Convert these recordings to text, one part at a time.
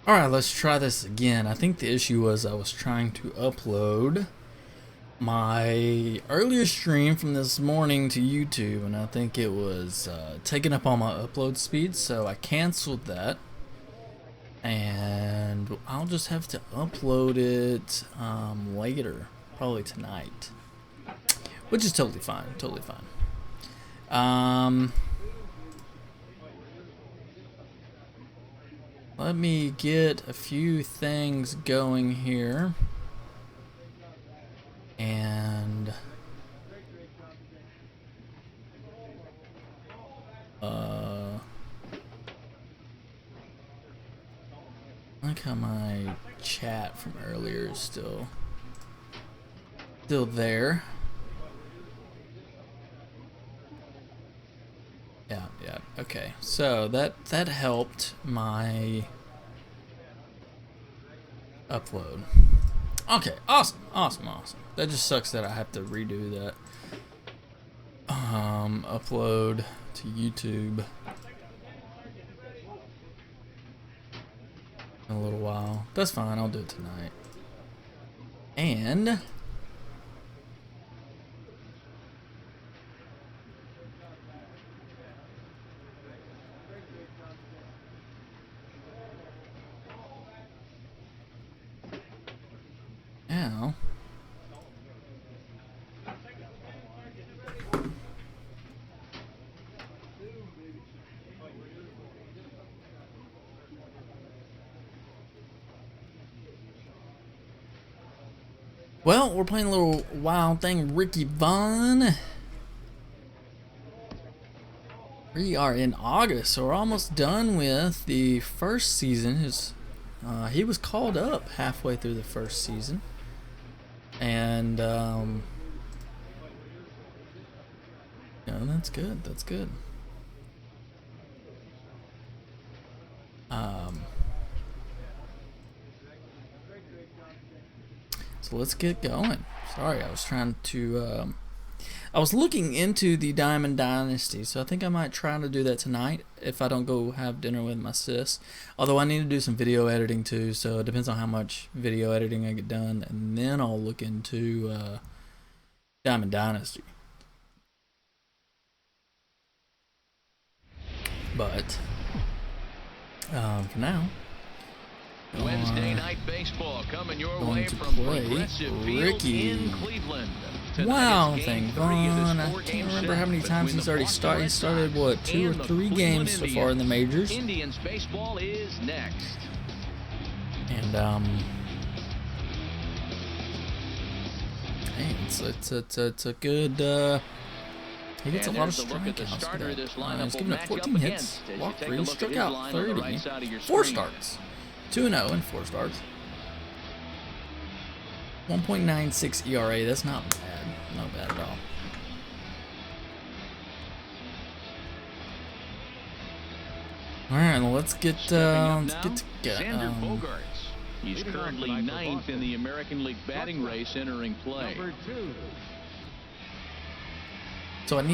Alright, let's try this again. I think the issue was I was trying to upload my earlier stream from this morning to YouTube, and I think it was taking up all my upload speed, so I canceled that. And I'll just have to upload it later, probably tonight, which is totally fine, totally fine. Let me get a few things going here. And like how my chat from earlier is still there. Yeah, okay. So that helped my upload. Okay, awesome. That just sucks that I have to redo that upload to YouTube in a little while. That's fine, I'll do it tonight. And now well, we're playing a little wild thing, Ricky Vaughn. We are in August, so we're almost done with the first season. He was called up halfway through the first season, and that's good. That's good. So let's get going. Sorry, I was trying to. I was looking into the Diamond Dynasty, so I think I might try to do that tonight if I don't go have dinner with my sis. Although I need to do some video editing too, so it depends on how much video editing I get done, and then I'll look into Diamond Dynasty. But for now, Wednesday night baseball coming your way from Progressive Field in Cleveland. Wow, thank Vaughn. I can't remember how many times he's already started. He started, what, 2 or 3 games so far in the majors. Indians baseball is next. And hey, it's a good. He gets a lot of strikeouts. He's given up 14 hits, walked 3, struck out 30, 4 starts, 2-0 in 4 starts. 1.96 ERA. That's not bad. Not bad at all. All right, well, let's get Xander Bogaerts. He's currently 9th in the American League batting race entering play. So I'm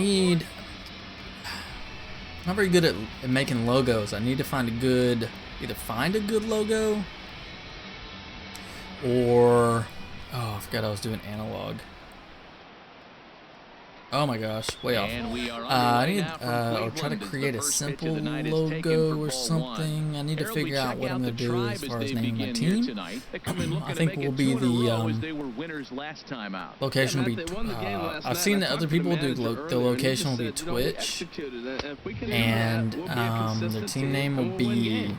not very good at making logos. I need to find either find a good logo, or I forgot I was doing analog. Oh my gosh, way off. I need or try to create a simple logo or something. I need to figure out what I'm going to do as far as naming my team. I think will be the location will be. I've seen that other people do the location will be Twitch, and their team name will be.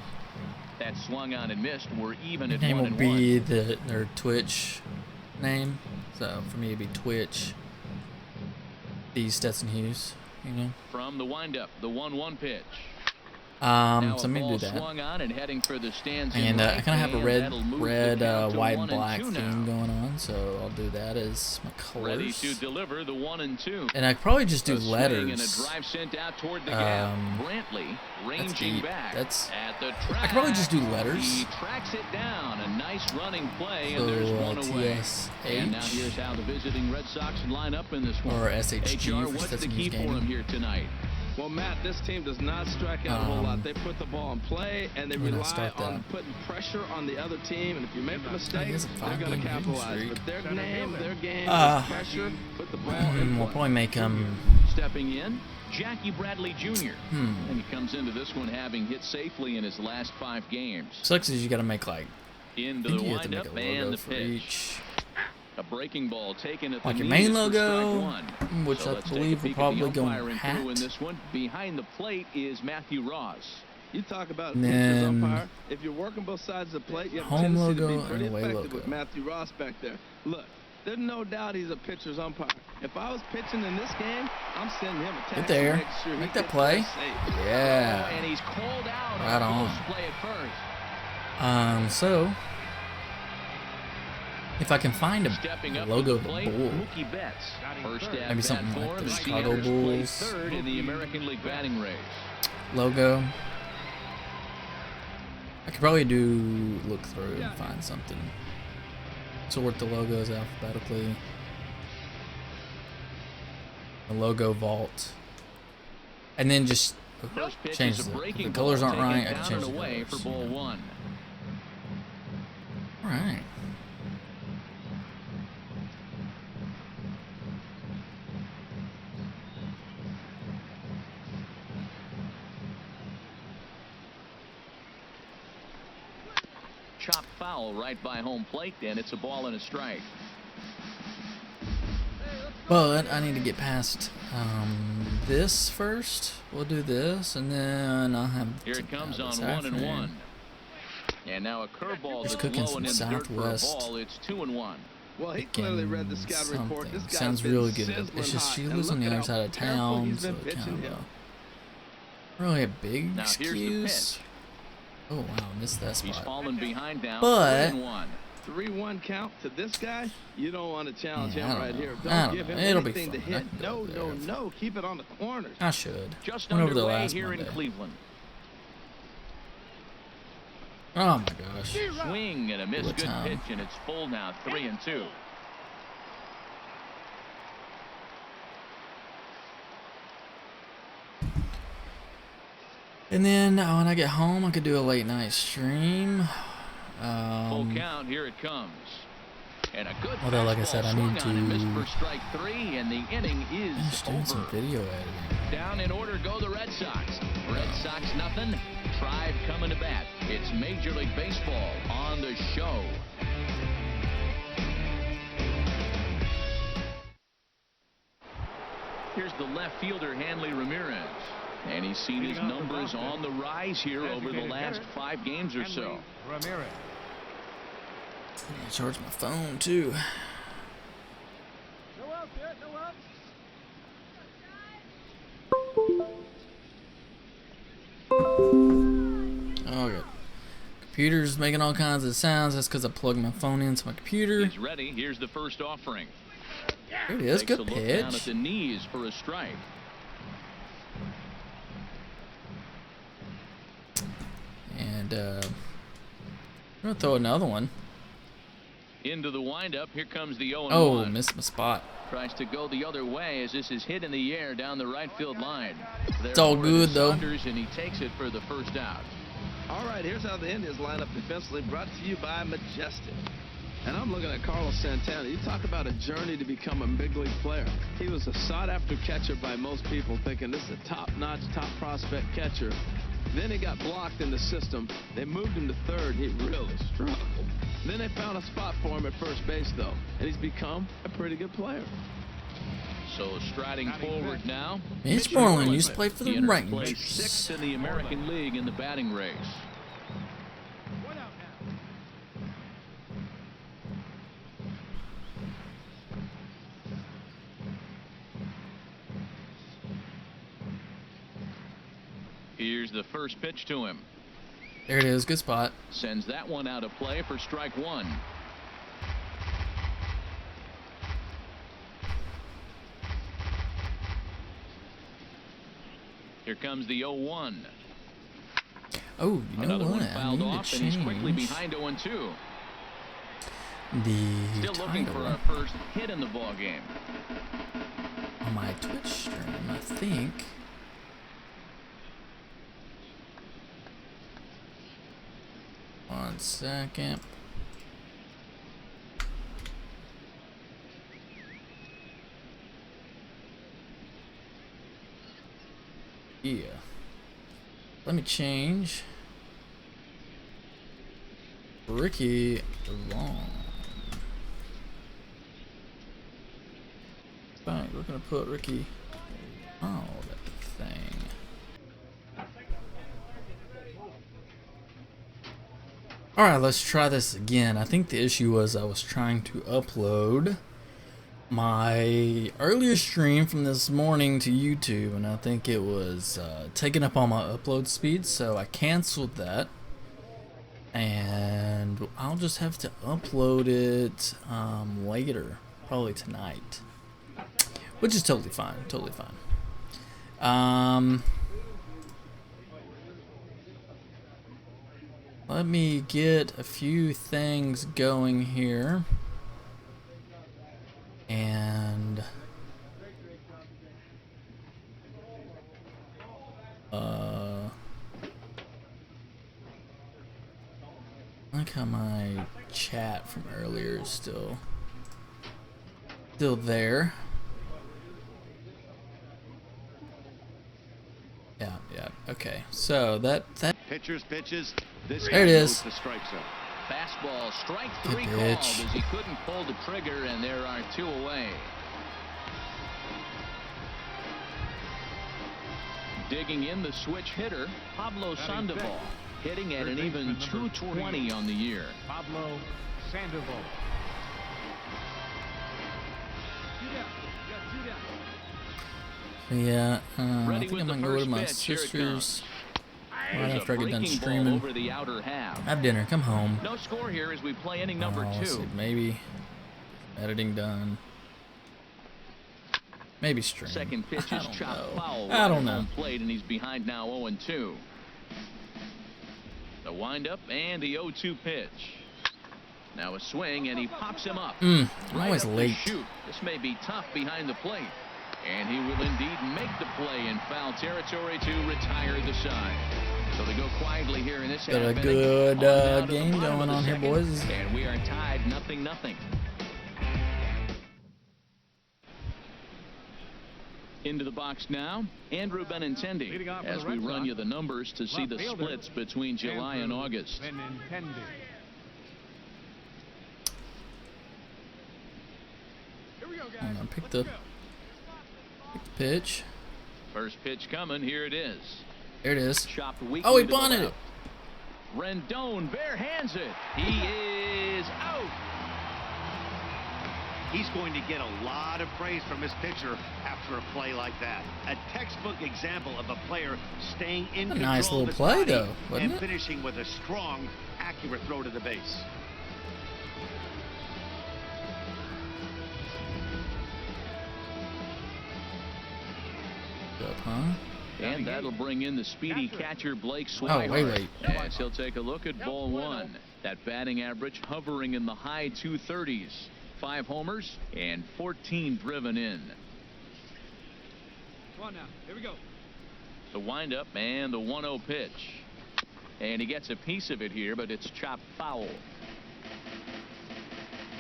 That swung on and missed. We're even at name 1-1. will be their Twitch name. So for me it'd be Twitch. The Stetson Hughes, From the windup, the 1-1 pitch. So let me do that. And I kind of have a red, white, and black theme going on, so I'll do that as my colors. Ready to deliver the 1-2. And I could probably just do letters. And a drive sent out toward the gap. Brantley ranging back at the track. I could probably just do letters. He tracks it down. A nice running play, so, and there's one away. TSH. And now here's how the visiting Red Sox line up in this one. Or SHG HR, for what's the Stetson key Hughes for him game. here tonight? Well, Matt, this team does not strike out a whole lot. They put the ball in play, and they rely on putting pressure on the other team. And if you make a mistake, they're going to capitalize. But their game is pressure, put the ball in play. We'll probably make him... Stepping in, Jackie Bradley Jr. And he comes into this one having hit safely in his last 5 games. Sucks is you got to make, like... Into the windup and the pitch. A breaking ball taken at like the your main knees for logo, strike 1. which So I believe will probably go in hat. In this one. Behind the plate is Matthew Ross. You talk about pitcher's umpire. If you're working both sides of the plate, you have a tendency to be pretty effective with Matthew Ross back there. Look, there's no doubt he's a pitcher's umpire. If I was pitching in this game, I'm sending him a text. Get there. Make sure Make that play. Yeah. And he's called out. Right on. Play at first. So if I can find a logo of the Bull, maybe something like the Chicago Bulls third in the American League batting race. Logo, I could probably look through and find something. Sort the logos alphabetically. The logo vault, and then just change the colors aren't right. I can change the colors. For ball 1. All right. Chopped foul right by home plate, and it's a ball and a strike. But I need to get past this first. We'll do this, and then I'll have. Here it comes on 1-1. And now a curveball that's cooking low and some in the dirt for a Southwest. ball. It's 2-1. Well, he clearly read the scout report. This guy sounds really good. It's just she lives on the other side of town, so it kind of really a big excuse. Oh wow, missed that spot. He's fallen behind now. But 3-1 count to this guy. You don't want to challenge him right here. Don't give him It'll anything be to hit. No. Keep it on the corners. I should. Just went over the underway last here Monday. in Cleveland. Oh my gosh. Swing and a miss. Good pitch, and it's full now. 3-2. And then when I get home, I could do a late night stream. Full count. Here it comes. And a good although, like I said, I need to for strike 3, and the inning is doing some video editing. Down in order go the Red Sox. Red Sox nothing. Tribe coming to bat. It's Major League Baseball on the show. Here's the left fielder, Hanley Ramirez. And he's seen his numbers on the rise here over the last 5 games or so. Ramirez. I need to charge my phone too. No out there, no out. Oh good. Computer's making all kinds of sounds. That's because I plugged my phone into my computer. He's ready. Here's the first offering. There it is. Takes Good a look down at pitch. the knees for a strike. And I'm gonna throw another one. Into the windup. Here comes the 0-1. Oh, missed my spot. Tries to go the other way as this is hit in the air down the right field line. It's all good though. And he takes it for the first out. All right, here's how the Indians line up defensively, brought to you by Majestic. And I'm looking at Carlos Santana. You talk about a journey to become a big league player. He was a sought-after catcher by most people, thinking this is a top-notch, top prospect catcher. Then he got blocked in the system. They moved him to third. He really struggled. Then they found a spot for him at first base, though, and he's become a pretty good player. So striding forward now. Mitch Moreland used to play for the Rangers. Placed 6th in the American League in the batting race. Here's the first pitch to him. There it is. Good spot. Sends that one out of play for strike 1. Here comes the 0-1. Oh, you know Another what? one fouled I need off, to and he's quickly change behind 0-2. the Still looking for title our first hit in the ball game. on my Twitch stream. I think 1 second. Yeah. Let me change. Ricky Vaughn. Fine, we're gonna put Ricky. Oh, that thing. Alright, let's try this again. I think the issue was I was trying to upload my earlier stream from this morning to YouTube, and I think it was taking up all my upload speed, so I canceled that. And I'll just have to upload it later, probably tonight, which is totally fine, totally fine. Let me get a few things going here, and like how my chat from earlier is still there. Yeah, okay. So that pitchers pitches. This there it is. The strike zone. Fastball, strike 3 Good called pitch. as he couldn't pull the trigger, and there are 2 away. Digging in the switch hitter, Pablo Sandoval, hitting at an even 220 on the year. Pablo Sandoval. Yeah, I Ready think with I'm the gonna go to first my pitch. Here it sister's right There's after a I get done breaking ball streaming. over the outer half. Have dinner, come home. No score here as we play inning number 2. Let's see, maybe editing done. Maybe stream. Second pitch I is don't chopped know. foul. I don't right know. at home plate, and he's behind now 0-2. The windup and the 0-2 pitch. Now a swing, and he pops him up. I'm always up the late. Shoot. This may be tough behind the plate. And he will indeed make the play in foul territory to retire the side. So they go quietly here in this Got a half inning. good On down to the game bottom of going the on here, second, boys. And we are tied 0-0. Into the box now, Andrew Benintendi, Leading off for as the we Red run Sox, you the numbers to see left the fielder, splits between July and Andrew August. Benintendi. Here we go, guys. Hold on, pick the pitch. First pitch coming, here it is. There it is. Chopped weakly Oh, he to the bunted it. left. Rendon bare hands it. He is out. He's going to get a lot of praise from his pitcher after a play like that. A textbook example of a player staying in A control nice of little his play, body though, wasn't and it? finishing with a strong, accurate throw to the base. Up, huh? And that'll bring in the speedy catcher Blake Oh, Swihart. wait. As he'll take a look at ball 1. That batting average hovering in the high 230s. 5 homers and 14 driven in. Come on now. Here we go. The windup and the 1-0 pitch. And he gets a piece of it here, but it's chopped foul.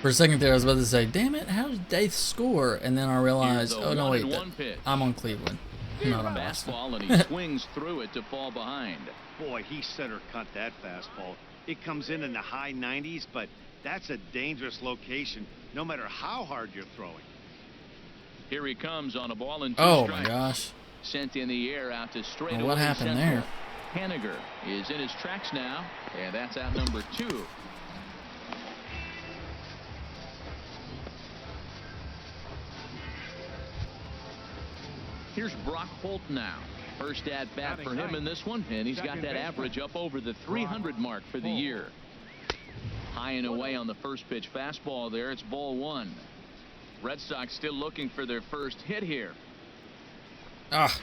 For a second there, I was about to say, damn it, how did they score? And then I realized, Here's the oh, no, wait, 1-1 pitch. I'm on Cleveland. I'm not on Boston. Fastball, and he swings through it to fall behind. Boy, he center cut that fastball. It comes in the high 90s, but that's a dangerous location, no matter how hard you're throwing. Here he comes on a ball and 2 Oh, strikes. my gosh. Sent in the air out to straight Well, what away happened center. there? Haniger is in his tracks now, and that's out number 2. Here's Brock Holt now. First at bat for him in this one, and he's got that average up over the 300 mark for the year. High and away on the first pitch fastball there. It's ball 1. Red Sox still looking for their first hit here. Ah,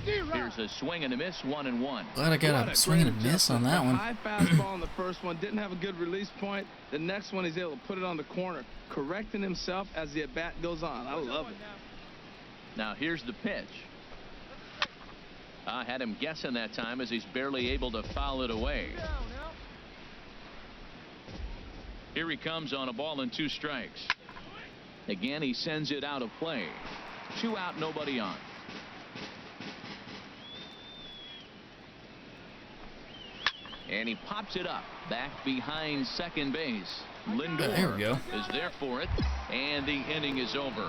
Here's a swing and a miss, 1-1. glad I got a swing and a miss on that one. High fastball on the first one, didn't have a good release point. The next one, he's able to put it on the corner, correcting himself as the at bat goes on. I love it. Now here's the pitch. I had him guessing that time as he's barely able to foul it away. Here he comes on a ball and 2 strikes. Again, he sends it out of play. 2 out, nobody on. And he pops it up back behind second base. Lindor there we go. is there for it, and the inning is over.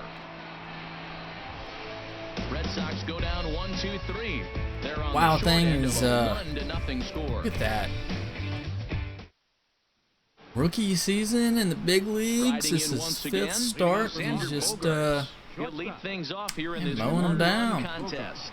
Red Sox go down 1-2-3. They're on Wow, the short thing end is, of a 1-0 score. Look at that. Rookie season in the big leagues. Riding This in is once fifth again, start. Xander He's just Bogaerts. He'll lead things off here in this mowing them 1-run down. contest.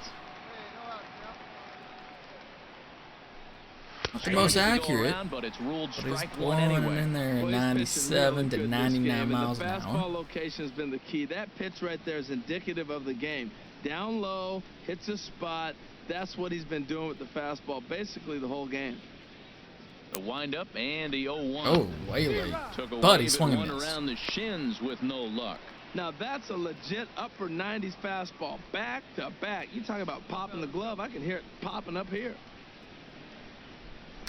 Not the most accurate, Around, but it's ruled but he's strike one blowing anyway. in there at Well, he's 97 to pitching really good this 99 game, and miles the an fastball hour. location has been the key. That pitch right there is indicative of the game. Down low, hits a spot. That's what he's been doing with the fastball basically the whole game. The windup and the 0-1. Oh, way late. Took a But he wave swung and and one missed. around the shins with no luck. Now that's a legit upper 90s fastball, back to back. You talking about popping the glove? I can hear it popping up here.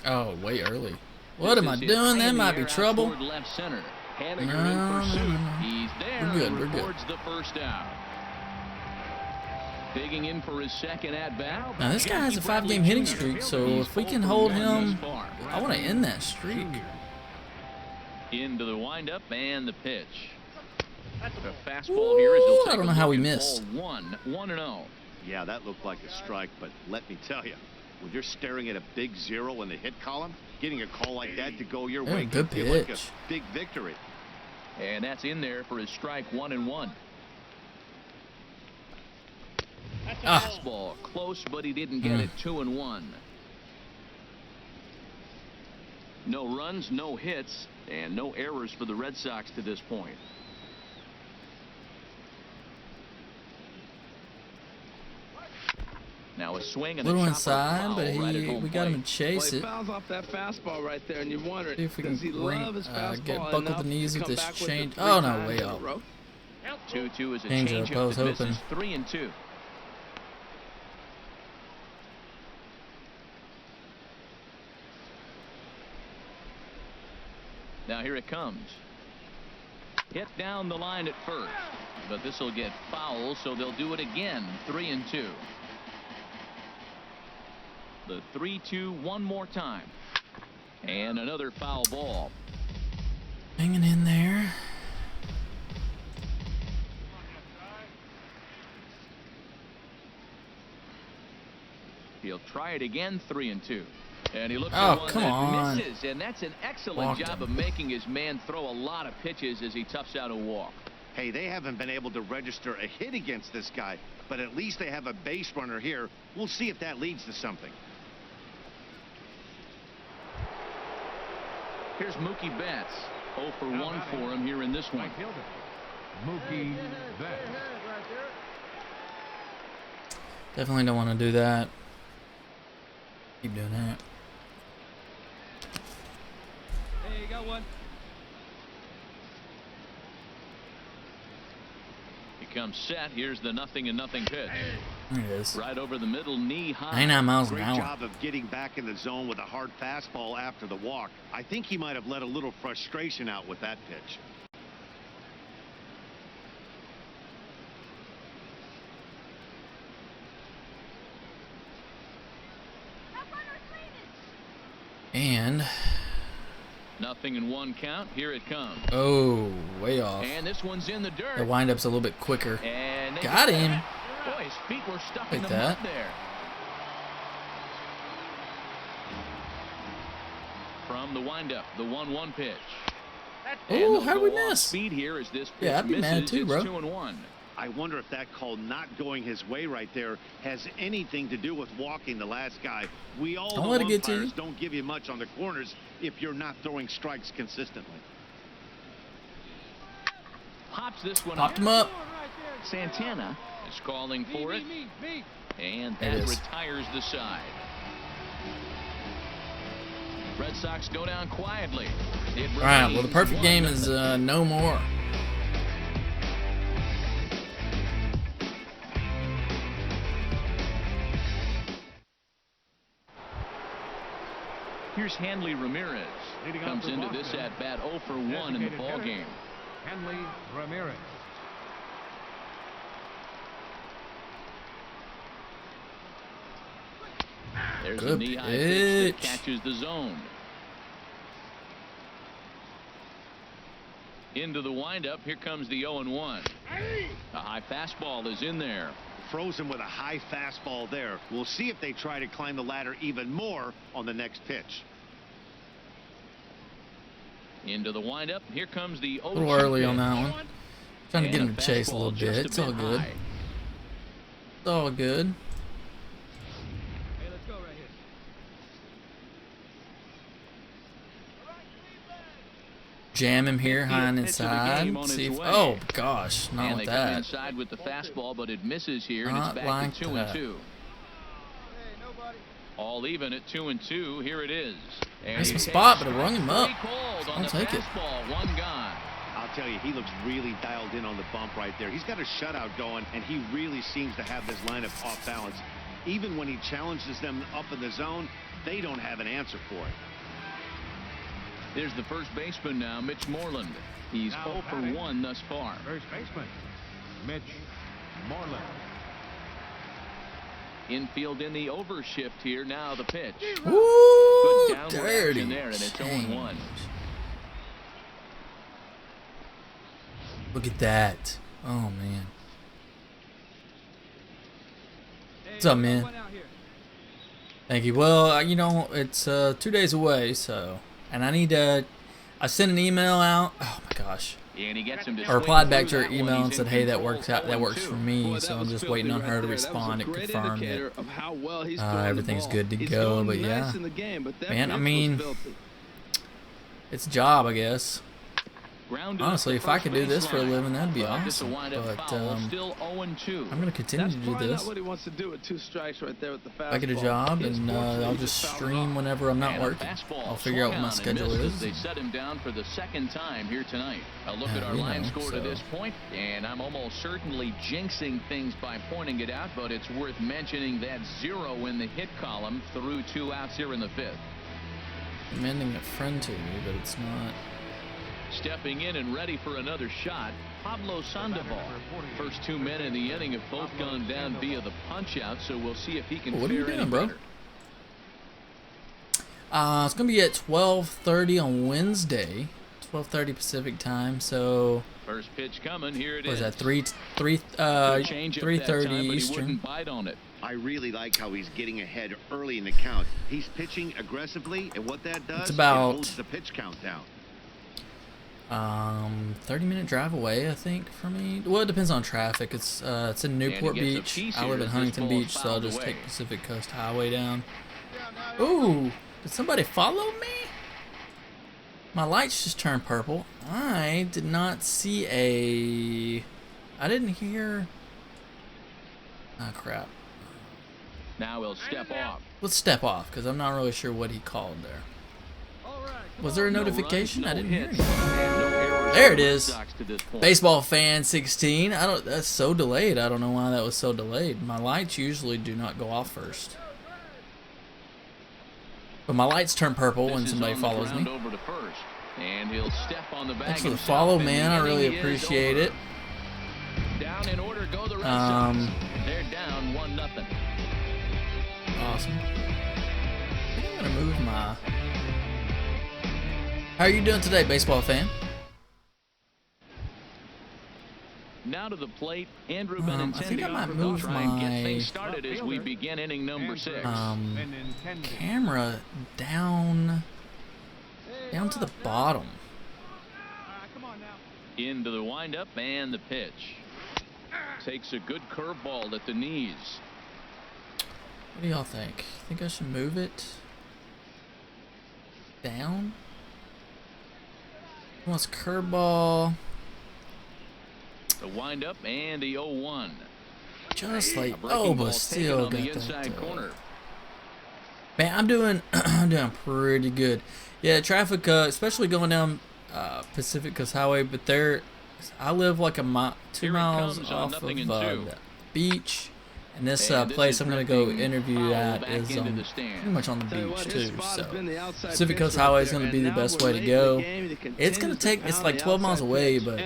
Oh, way early. What am I doing? That might be trouble. Left center. Haniger No, in pursuit. no, no. He's there. We're good, and we're good. records the first out. Digging in for his second at bat. Now this guy has a 5-game hitting streak, so if we can hold him, I want to end that streak. Into the windup and the pitch. The fastball here is he'll take I don't know a how look we at missed. ball 1-0. Yeah, that looked like a strike, but let me tell you, when you're staring at a big 0 in the hit column, getting a call like that to go your way good can feel like a pitch. big victory. And that's in there for his strike 1-1. Ah, Fastball close, but he didn't get it. 2-1. No runs, no hits, and no errors for the Red Sox to this point. Now a swing and little a inside, but right we got him to Well, chase he it. fouls off that fastball right there, and you wonder, See if we can does he love his fastball get buckle enough the knees to with come this back with it change. 3 Oh no, times way in a up. row? 2-2 is a Change change up, I was that misses. hoping. 3-2. Now here it comes. Hit down the line at first, but this will get foul, so they'll do it again. 3-2. The 3-2 one more time, and another foul ball. Hanging in there. He'll try it again. 3-2. And he looks Oh, for one come that on. misses, and that's an excellent Walked job him. of making his man throw a lot of pitches as he toughs out a walk. Hey, they haven't been able to register a hit against this guy, but at least they have a base runner here. We'll see if that leads to something. Here's Mookie Betts. 0 for 1 for him here in this one. Right fielder, Mookie Betts. Definitely don't want to do that. Keep doing that. Hey, you got one. He comes set. Here's the 0-0 pitch. There it is. Right over the middle, knee high. 99 miles an Great hour. job of getting back in the zone with a hard fastball after the walk. I think he might have let a little frustration out with that pitch. And 0-1 count. Here it comes. oh, way off. And this one's in the dirt. The windup's a little bit quicker. And they Got get him. that. Boy, his feet were stuck in Like the mud that. there. From the windup, the 1-1 pitch. And Oh, they'll how did we go off miss? Speed here as this pitch Yeah, I'd be mad misses. too, bro. It's 2-1. I wonder if that call not going his way right there has anything to do with walking the last guy. We all Don't know let it get to umpires you. don't give you much on the corners if you're not throwing strikes consistently. Pops this one Popped up. him up. Santana is calling for it. Me. And There it that is. retires the side. Red Sox go down quietly. It All right, well, the remains perfect game 1-0. is no more. Here's Hanley Ramirez. Leading Comes off for into Boston, this at bat 0 for 1 in the designated ball hitter, game. Hanley Ramirez. There's a Good knee-high pitch that pitch. catches the zone. Into the windup. Here comes the 0-1. A high fastball is in there. Frozen with a high fastball there. We'll see if they try to climb the ladder even more on the next pitch. Into the windup. Here comes the 0-2. A little early on that one. Trying to get And him to chase a little fastball bit. just It's all bit good. high. It's all good. Hey, let's go right here. Jam him here, high and Pitch of the game inside. on See its if, way. oh gosh, not And with they come that. inside with the fastball, but it misses here, and it's Not back like to 2-2. Hey, nobody. All even at 2-2. Here it is. And Missed he my takes spot, but it rung him up. strike hold on I'll the take it. fastball. One gone. I'll tell you, he looks really dialed in on the bump right there. He's got a shutout going, and he really seems to have this lineup off balance. Even when he challenges them up in the zone, they don't have an answer for it. There's the first baseman now, Mitch Moreland. He's Now 0 for batting. 1 thus far. First baseman, Mitch Moreland. Infield in the overshift here. Now the pitch. Ooh, Good downward dirty. action there, and it's 0-1. Look at that. Oh man. What's up, man? Thank you. Well, you know, it's 2 days away, so, and I need to. I sent an email out. Oh my gosh. And he gets him to I swing replied back through to her that one. email He's and said, in "Hey, that control works out. That works for me." Boy, So that I'm was just filthy waiting on right her to there. That was a respond and great confirm indicator that of how well he's throwing the everything's ball. good to He's go. going But nice yeah, in the game, but that man, I pitch was mean, filthy. it's a job, I guess. Grounded Honestly, at if the I first could do this for a baseline. living, that'd be But just a awesome. wind-up But foul, still 0-2. I'm gonna continue That's to do probably this. not what he wants to do with 2 strikes right there with the fastball. If I get a job, He and unfortunately I'll just fouled it stream off. whenever I'm not And a working. fastball I'll figure out what swung my on and schedule missed as is. They set him down for the second time here tonight. A look at our you line know, score to so. this point, and I'm almost certainly jinxing things by pointing it out, but it's worth mentioning that 0 in the hit column through 2 outs here in the 5th. Commending a friend to me, but it's not. Stepping in and ready for another shot, Pablo Sandoval. First 2 men in the inning have both gone down via the punch out, so we'll see if he can What are you fare any doing, bro? better. It's gonna be at 12:30 on Wednesday, 12:30 Pacific time. So First pitch coming. Here it what is. is that? 3:30 3:30 Eastern. He wouldn't bite on it. I really like how he's getting ahead early in the count. He's pitching aggressively, and what that does, It's about- it holds the pitch count down. 30-minute drive away, I think, for me. Well, it depends on traffic. It's in Newport gets a Beach. piece I here live in as this Huntington ball's Beach, so I'll fouled just away. take Pacific Coast Highway down. Ooh, did somebody follow me? My lights just turned purple. I did not see a. I didn't hear. Ah, crap. Now he'll step off. Let's step off because I'm not really sure what he called there. All right, come Was there a No notification? runs, I no didn't hear hits, anything. and no errors There for it the Red is. Sox to this point. Baseball fan 16. I don't. That's so delayed. I don't know why that was so delayed. My lights usually do not go off first. But my lights turn purple This when is somebody on the follows ground me. over to first, and he'll step on the bag Thanks for the himself, follow, and the man. I really inning is appreciate over. it. Down in order go the Red Sox. Um, They're down 1-0. Awesome. I think I'm gonna move my. How are you doing today, baseball fan? Now to the plate, Andrew I think I Benintendi. might move Try and get my things started as we begin inning number 6. Camera down to the bottom. come on now. Into the windup and the pitch. Takes a good curveball at the knees. What do y'all think? Think I should move it down? Wants curveball. The windup and the 0-1. Just like, A breaking oh, ball but taken still on the got inside that. corner. Man, I'm doing, I'm doing pretty good. Yeah, traffic, especially going down Pacific Coast Highway, but there, I live like 2 Here it miles comes on off of 0-2. the beach, And this place I'm going to go interview at is pretty much on the beach too. So Pacific Coast Highway is going to be the best way to go. It's going to take, it's like 12 miles away, but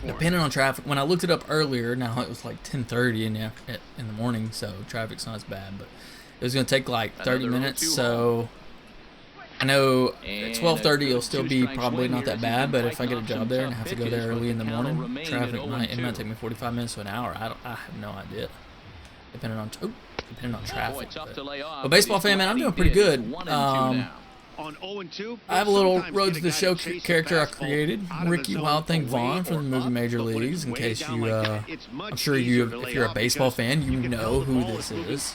depending on traffic, when I looked it up earlier, now it was like 10:30 in the morning, so traffic's not as bad, but it was going to take like 30 minutes. So I know at 12:30 it'll still be probably not that bad, but if I get a job there and I have to go there early in the morning, traffic might take me 45 minutes to an hour. I have no idea, depending on traffic. But baseball fan, man, I'm doing pretty good. I have a little Road to the Show character I created, Ricky Wild Thing Vaughn from the movie Major Leagues. In case you, I'm sure if you're a baseball fan, you know who this is.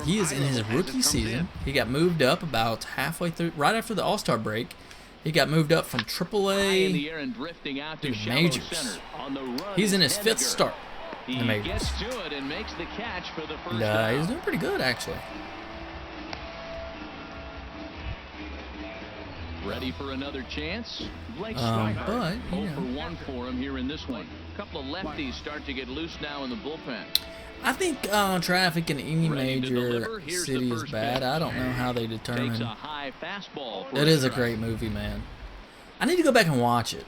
He is in his rookie season. He got moved up about halfway through, right after the All-Star break. He got moved up from AAA to majors. He's in his 5th start in the majors. And he's doing pretty good, actually. Ready for another chance? But, you 0 for 1 for him here in this one. A couple of lefties start to get loose now in the bullpen. I think traffic in any major city is bad. I don't know how they determine. It is a great movie, man. I need to go back and watch it.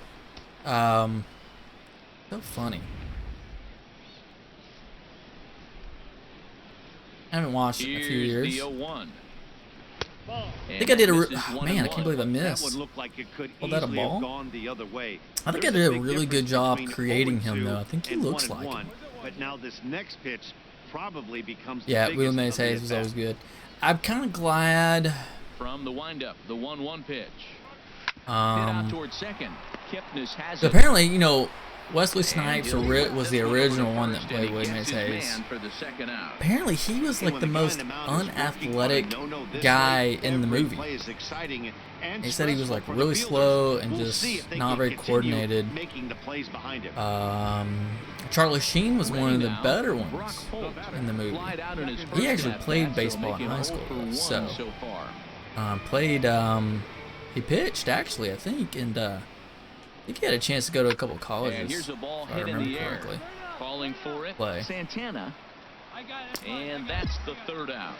So funny. I haven't watched it in a few years. I think I did man, I can't believe I missed. Was that a ball? I think I did a really good job creating him, though. I think he looks like him. But now this next pitch probably becomes Willie Mays Hayes was always good. I'm kind of glad. From the windup, the 1-1 pitch. Hit out towards second. Kipnis has so apparently, you know, Wesley Snipes was the original one that played Willie Mays Hayes. Apparently, he was like the most unathletic guy in the movie. He said he was like really slow and just not very coordinated. Charlie Sheen was one of the better ones in the movie. He actually played baseball in high school, so he pitched actually, I think, and I think he had a chance to go to a couple of colleges, if I remember correctly. Calling for it, Santana, and that's the 3rd out.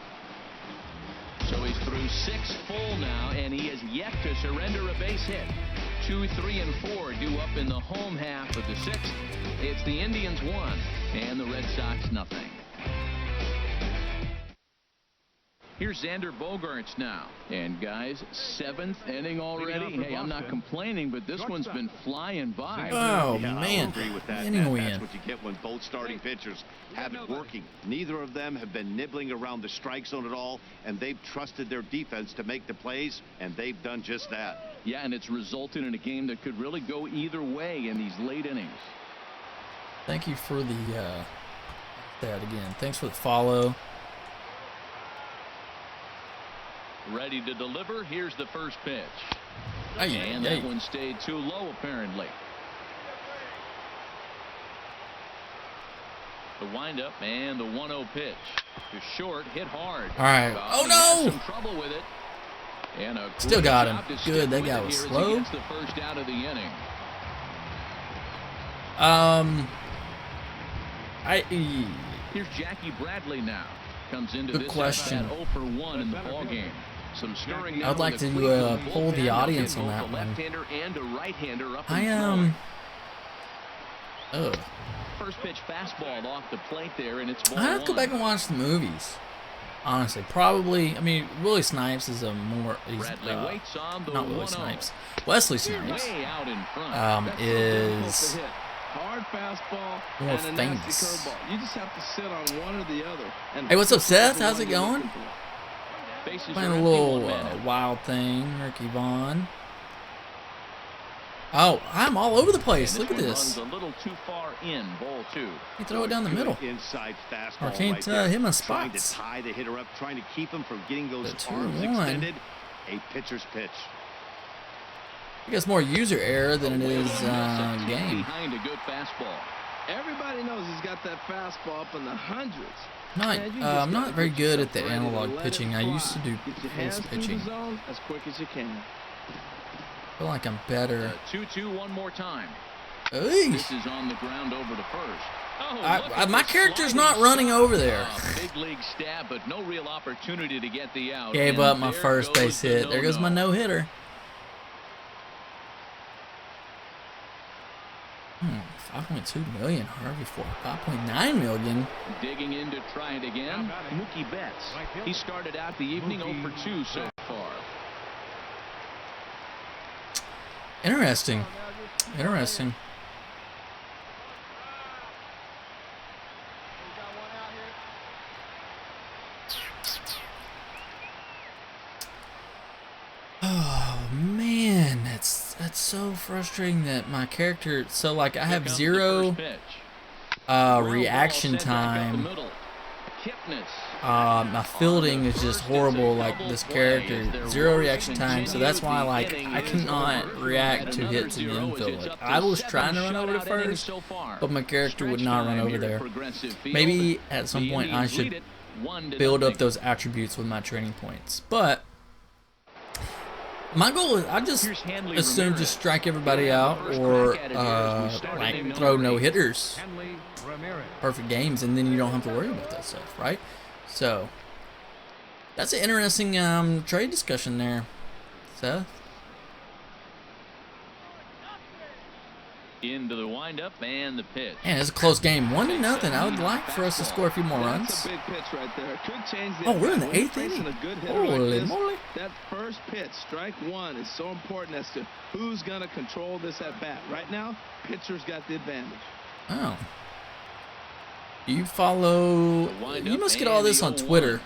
So he's through 6 full now, and he has yet to surrender a base hit. 2, 3, and 4 due up in the home half of the 6th. It's the Indians 1 and the Red Sox nothing. Here's Xander Bogaerts now. And guys, 7th inning already. Hey, I'm not complaining, but this one's been flying by. Oh, man. Inning win. That's what you get when both starting pitchers have it working. Neither of them have been nibbling around the strike zone at all, and they've trusted their defense to make the plays, and they've done just that. Yeah, and it's resulted in a game that could really go either way in these late innings. Thank you for the, that again. Thanks for the follow. Ready to deliver. Here's the first pitch. And that one stayed too low, apparently. The windup and the 1-0 pitch. To short, hit hard. All right. Oh, no! Some trouble with it. And still got him. Good. That guy was slow. The first out of the inning. Here's Jackie Bradley now. Comes into Good this question. 0 for 1 in the ball game. Some stirring. I'd like to poll the audience on that one. I am. First pitch fastball off the plate there, and it's ball I have to go back and watch the movies. Honestly, probably. I mean, Willie Snipes is a more. Not Willie Snipes. Wesley Snipes is hard fastball more and a famous. nasty curveball. You just have to sit on one or the other. Hey, what's up, Seth? How's it going? Playing a little wild thing, Ricky Vaughn. Oh, I'm all over the place. Look at this. A little too far in, ball 2. He throw it down the middle. Inside fastball. I can't hit my spots. Trying to tie the hitter up, trying to keep him from getting those The arms 2-1. extended. A pitcher's pitch. I guess more user error than it is game. Behind a good fastball. Everybody knows he's got that fastball up in the hundreds. I'm not very good at the analog pitching. I used to do pulse pitching. As quick as you can. I feel like I'm better. 2-2 one more time. Hey. This is on the ground over to first. My character's not running over there. Big league stab, but no real opportunity to get the out. Gave up my first base hit. There goes my no-hitter. 5.2 million, Harvey for 5.9 million. Digging in to try it again, Mookie Betts. He started out the evening 0 for 2 so far. Interesting. Interesting. Oh man, that's so frustrating that my character. So like I have 0 reaction time. My fielding is just horrible. Like this character, 0 reaction time. So that's why like I cannot react to hits in the infield. Like, I was trying to run over to first, but my character would not run over there. Maybe at some point I should build up those attributes with my training points, but. My goal is I just assume just strike everybody out or like throw no hitters, perfect games, and then you don't have to worry about that stuff, right? So that's an interesting trade discussion there, Seth. Into the windup and the pitch. Man, it's a close game, 1-0. I would like for us to score a few more runs. That's a big pitch right there. Could change the we're in the 8th inning. inning. Holy moly! That first pitch, strike 1, is so important as to who's going to control this at bat. Right now, pitcher's got the advantage. Oh. You follow? You must get all this on Twitter.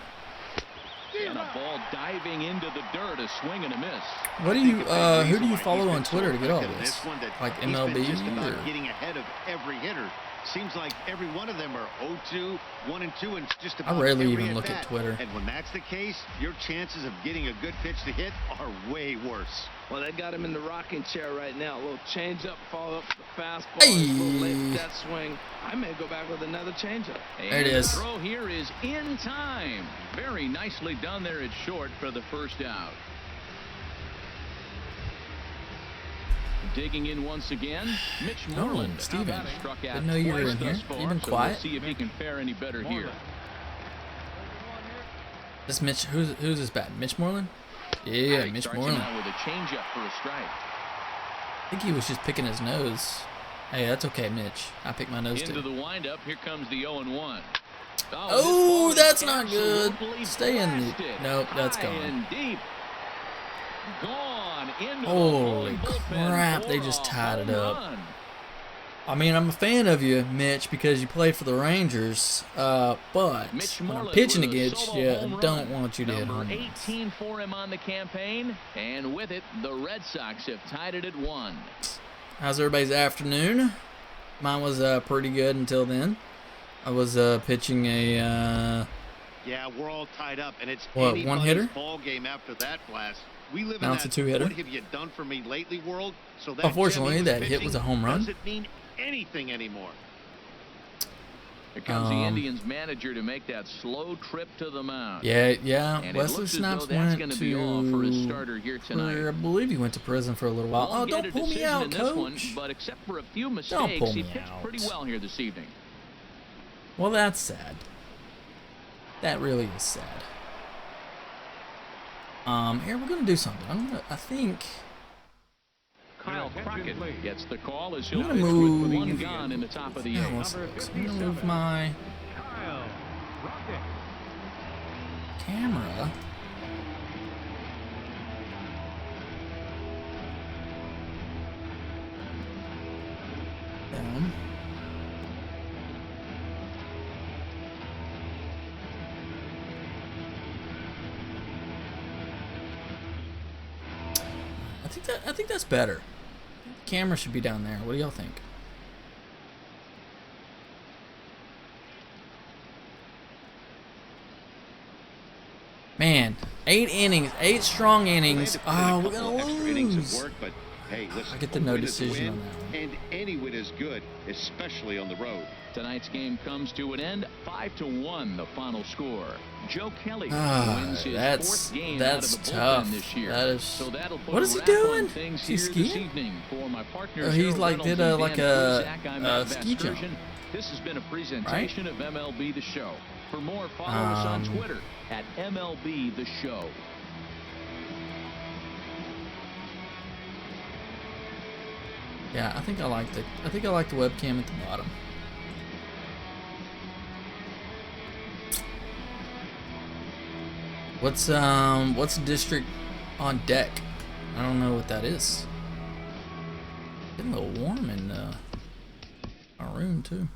And a ball diving into the dirt, a swing and a miss. What do you? Who do you follow on Twitter to get all this? Like MLB? Just about getting ahead of every hitter. Seems like every one of them are 0-2, 1-2, and just about I rarely every even look at Twitter. And when that's the case, your chances of getting a good pitch to hit are way worse. Well, they got him in the rocking chair right now. A little change up, follow up the fastball. Hey. A little late that swing. I may go back with another changeup. There it is. The throw here is in time. Very nicely done there at short for the first out. Digging in once again, Mitch Moreland. Steven. Struck out Didn't know you were in twice here. thus You've been far, quiet. So we'll see if he can fare any better here. This Mitch, who's this bat? Mitch Moreland? Yeah, Mitch Moreland. Out with a changeup for a strike. I think he was just picking his nose. Hey, that's okay, Mitch. I picked my nose Into too. the windup, here comes the 0-1. Oh, that's not good. Stay in the. Nope, that's gone. Deep. Gone into Holy the crap, they just tied it up. I mean, I'm a fan of you, Mitch, because you played for the Rangers, but when I'm pitching against you, I don't want you to hit home runs. 18 for him on the campaign, and with it, the Red Sox have tied it at 1. How's everybody's afternoon? Mine was pretty good until then. I was pitching a yeah, we're all tied up, and it's what, anybody's one-hitter? ball game after that blast. We live Now in it's a that two-hitter. what have you done for me lately world. So that Unfortunately, Jimmy that was hit was a pitching home run. Doesn't mean anything anymore. Here comes the Indians manager to make that slow trip to the mound. Yeah. And Wesley Snipes went to be all for his starter here to, tonight. I believe he went to prison for a little while. Won't Oh, get don't a pull me decision out, in this one, coach. but except for a few Don't mistakes, pull he me pitched out. pretty well here this evening. Well, that's sad. That really is sad. Here we're gonna do something. I think Kyle Crockett gets the call as I'm he'll gonna pitch move. with 1 gone in the top of the Yeah, 8th. I'm gonna move my Kyle Crockett. camera. Down. I think that's better. The camera should be down there. What do y'all think? Man, 8 innings, 8 strong innings. Oh, we're gonna lose. Work, but hey, listen, I get the no decision on that one. And any win is good, especially on the road. Tonight's game comes to an end, 5-1, the final score. Joe Kelly wins his That's 4th game out of the bullpen tough. this year. That is. So that'll put What a is he wrap on doing? things Is he here this skiing? evening for my Oh, partners he's Harold like Reynolds did and like Dan Prusak. I'm a Matt ski jump. Vasgersian. This has been a presentation of MLB The Show. For more, follow us on Twitter at MLB The Show. Yeah, I think I like the webcam at the bottom. What's district on deck? I don't know what that is. Getting a little warm in our room too.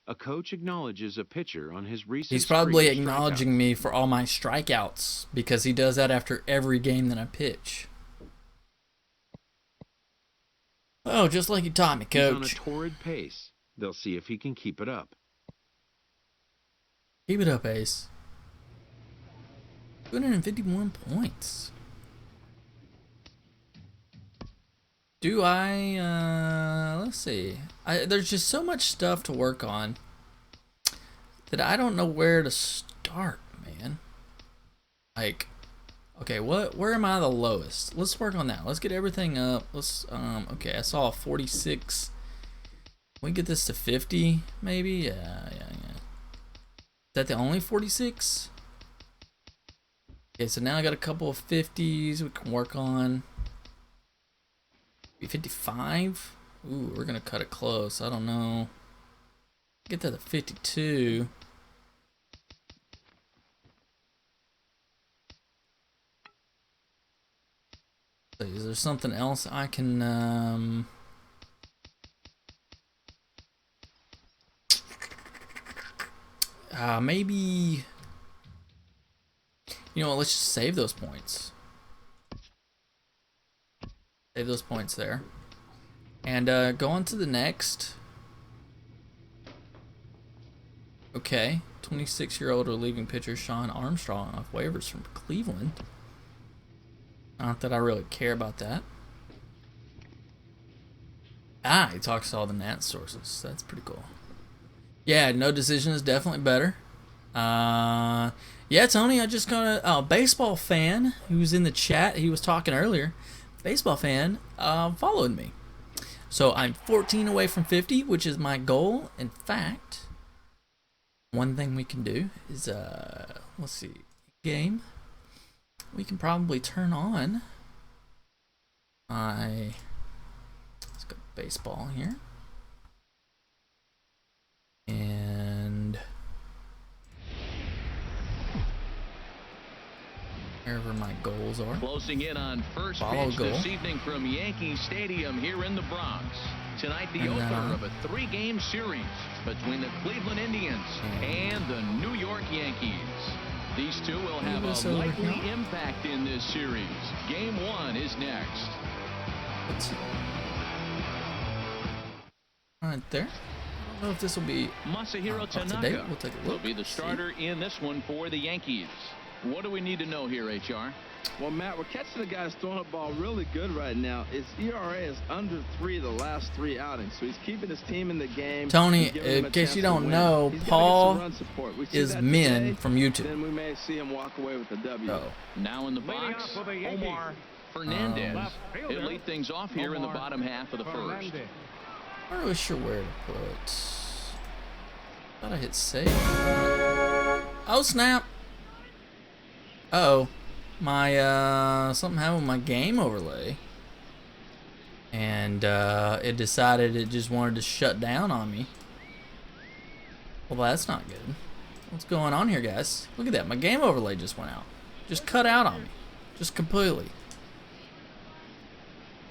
A coach acknowledges a pitcher on his recent. He's probably acknowledging me for all my strikeouts because he does that after every game that I pitch. Oh, just like you taught me, Coach. He's on a torrid pace. They'll see if he can keep it up. Keep it up, Ace. 251 points. Do I, let's see. There's just so much stuff to work on that I don't know where to start, man. Like, okay, where am I the lowest? Let's work on that. Let's get everything up. Let's, okay, I saw a 46. Can we get this to 50, maybe? Yeah. Is that the only 46? Okay, so now I got a couple of 50s we can work on. 55. Ooh, we're gonna cut it close. I don't know. Get that to 52. So is there something else I can maybe, you know what, let's just save those points. Save those points there. And go on to the next. Okay. 26-year-old relieving pitcher Sean Armstrong off waivers from Cleveland. Not that I really care about that. He talks to all the Nat sources. That's pretty cool. Yeah, no decision is definitely better. Yeah, Tony, I just got a baseball fan who's in the chat. He was talking earlier. Baseball fan followed me. So I'm 14 away from 50, which is my goal. In fact, one thing we can do is, let's see, game. We can probably turn on let's go baseball here. And wherever my goals are. Closing in on first Follow pitch goal. this evening from Yankee Stadium here in the Bronx. Tonight, the opener of a 3-game series between the Cleveland Indians and the New York Yankees. These two will have a likely impact in this series. Game 1 is next. Right there. I don't know if this will be Masahiro up to date. Tanaka We'll take a will look. be the starter in this one for the Yankees. What do we need to know here, HR? Well, Matt, we're catching the guys throwing the ball really good right now. His ERA is under 3 the last 3 outings, so he's keeping his team in the game. Tony, in case you don't know, Paul is Min from YouTube. Then we may see him walk away with a W. Oh. Now in the box, Omar Fernandez. He'll lead things off here in the bottom half of the first. I'm not really sure where to put. Thought I hit save. Oh snap! Uh-oh. My something happened with my game overlay. And it decided it just wanted to shut down on me. Well, that's not good. What's going on here, guys? Look at that. My game overlay just went out. Just cut out on me. Just completely.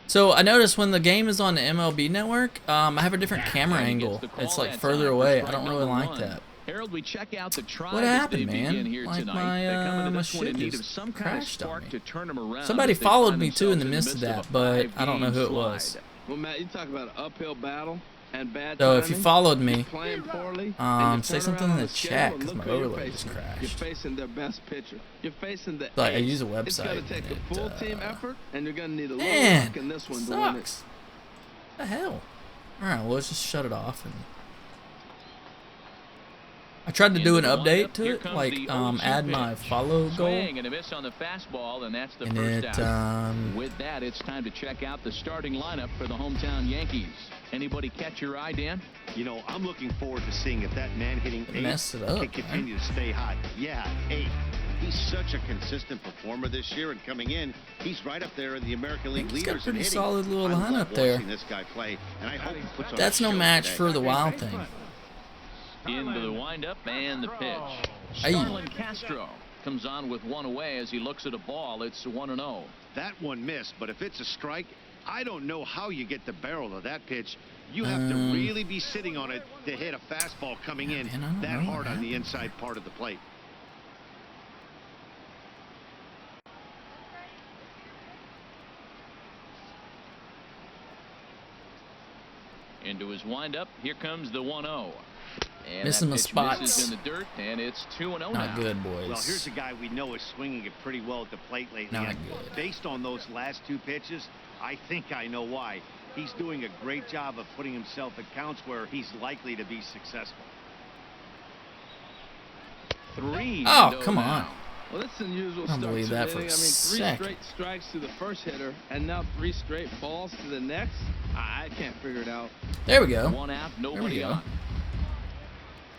So I noticed when the game is on the MLB network, I have a different camera angle. It's like further away. I don't really like that. Harold, we check out the Tribe. What happened, man? Here like tonight. my shit just crashed on me. Somebody Somebody followed me too in the midst of that, but I don't know who it was. Well, Matt, you talk about an uphill battle. and bad So if you timing, followed me, playing poorly, and you say turn something around in on the the schedule chat and because my look who you're overlay just facing. crashed. You're facing their best pitcher. You're facing the Like I ace. use a It's website. going to take and a full team effort, and you're going to need a little Man, luck in this one to win it. sucks. What the hell? All right, well, let's just shut it off. And I tried to do an update to it, like add my follow goal. And a miss on the fastball, and that's the And first it, out. With that, it's time to check out the starting lineup for the hometown Yankees. Anybody catch your eye, Dan? You know, I'm looking forward to seeing if that man hitting It eighth messed it up, can continue to stay hot. Yeah, eighth. He's such a consistent performer this year, and coming in, he's right up there in the American League He's got a leaders in pretty hitting. solid little I love lineup there. watching this guy play, and I hope he puts on That's a no show match today. for the Wild thing. Into the windup and the pitch. Hey. Starlin Castro comes on with one away as he looks at a ball. It's 1-0. That one missed, but if it's a strike, I don't know how you get the barrel of that pitch. You have to really be sitting on it to hit a fastball coming in Man, I don't that know hard what on the inside part of the plate. Into his windup. Here comes the 1-0. And Missing that the pitch spots. misses in the dirt, and it's 2-0 now. Not good, boys. Well, here's a guy we know is swinging it pretty well at the plate lately. Not and good. based on those last two pitches, I think I know why. He's doing a great job of putting himself at counts where he's likely to be successful. 3-0 Oh, come on. now. Well, that's unusual I start don't believe to that the for a inning. I mean, 3 second. straight strikes to the first hitter, and now 3 straight balls to the next. I can't figure it out. There we go. One out, There we nobody go. on.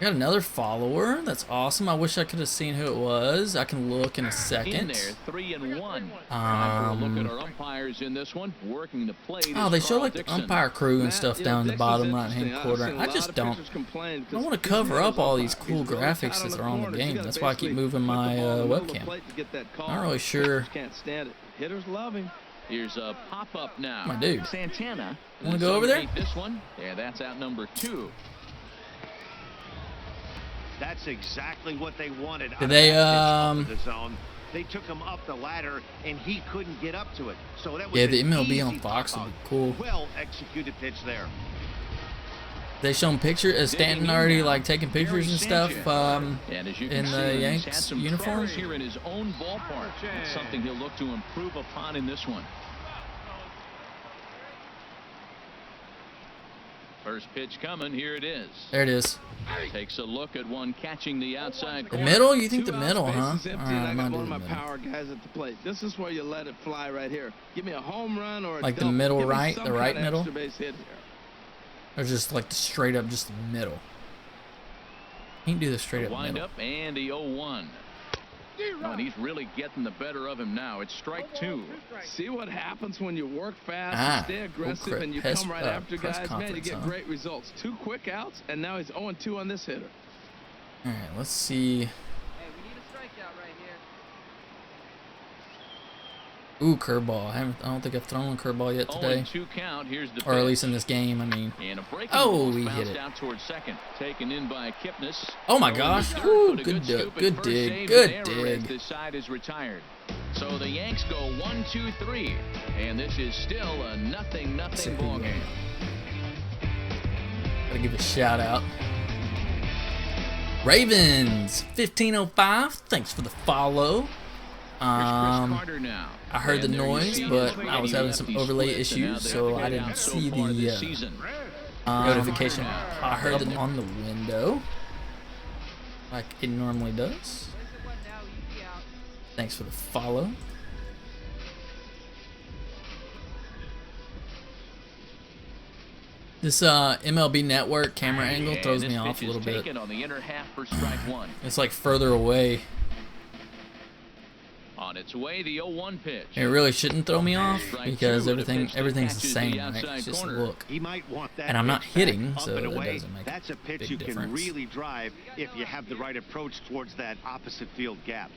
Got another follower. That's awesome. I wish I could have seen who it was. I can look in a In second. there, 3-1. Time for a look at our umpires in this one. Working the plate. Oh, is they show Carl like the Dixon. umpire crew and Matt, stuff you know, down in the Dixon's bottom right interesting. hand I've corner. seen a I lot just of don't. pitchers complain I don't want to 'cause cover he's up all these umpire. cool He's really graphics tight that on the are on the corners. You game. gotta That's why I keep basically moving put the my ball in the middle of the webcam. plate to get that call. Not really sure. Pitchers can't stand it. Hitters love him. Here's a pop-up now. My dude. Santana. Wanna go over there? This one. Yeah, that's out number 2. That's exactly what they wanted. Did they, the zone. They took him up the ladder, and he couldn't get up to it. So that was Yeah, the an MLB on easy Fox would pop-out. be cool. Well executed pitch there. They shown picture is Stanton already like taking pictures and stuff And as you can in see, the he's had Yanks some uniform. troubles here in his own ballpark. It's something he'll look to improve upon in this one. First pitch coming. Here it is. There it is. Takes a look at one catching the outside The corner. middle? You think the 2 middle, out, huh? bases empty, Alright, and I'm I gonna got do one the of my middle. power guys at the plate. This is where you let it fly right here. Give me a home run or a Like the double. middle Give me right, some the right kind of middle? extra base hit here. Or just like the straight up, just the middle. You can do the straight up Wind middle. up and the 0-1. Oh, and he's really getting the better of him now. It's strike 2. See what happens when you work fast, Ah, and stay aggressive, cool and you press- come right uh, after press guys. Man, you conference, get huh? great results. 2 quick outs, and now he's 0-2 on this hitter. All right, let's see. Hey, we need a strikeout right here. Ooh, curveball. I don't think I've thrown a curveball yet today, 0-2 count. Here's the or at pitch. least in this game. I mean, And a breaking Oh, ball we hit bounced it. out towards second. Taken in by Kipnis. oh my Going gosh! to Woo, third, but a good scoop at good first, dig, save good and error as dig. this side is retired. So the Yanks go 1-2-3, and this is still a nothing ball game. Gotta give a shout out. Ravens 1505. Thanks for the follow. Here's Chris Carter now. I heard the And there you noise, see but his I was having some righty-lefty overlay splits, and now issues, they're so I figured didn't out so see far this the season. notification. I heard it on the window, like it normally does. Where's the one now? Easy out. Thanks for the follow. This MLB Network camera angle And throws this me off pitch a little is bit. taken on the inner half for strike 1. It's like further away. On its way, the 0-1 pitch. It really shouldn't throw me off Strike because 2 with a pitch that everything's the catches same, the right? outside It's just a corner. look. He might want that And I'm not pitch hitting, back, so up and it away. doesn't make a That's a pitch big you can difference. really drive if you have the right approach towards that opposite field gap.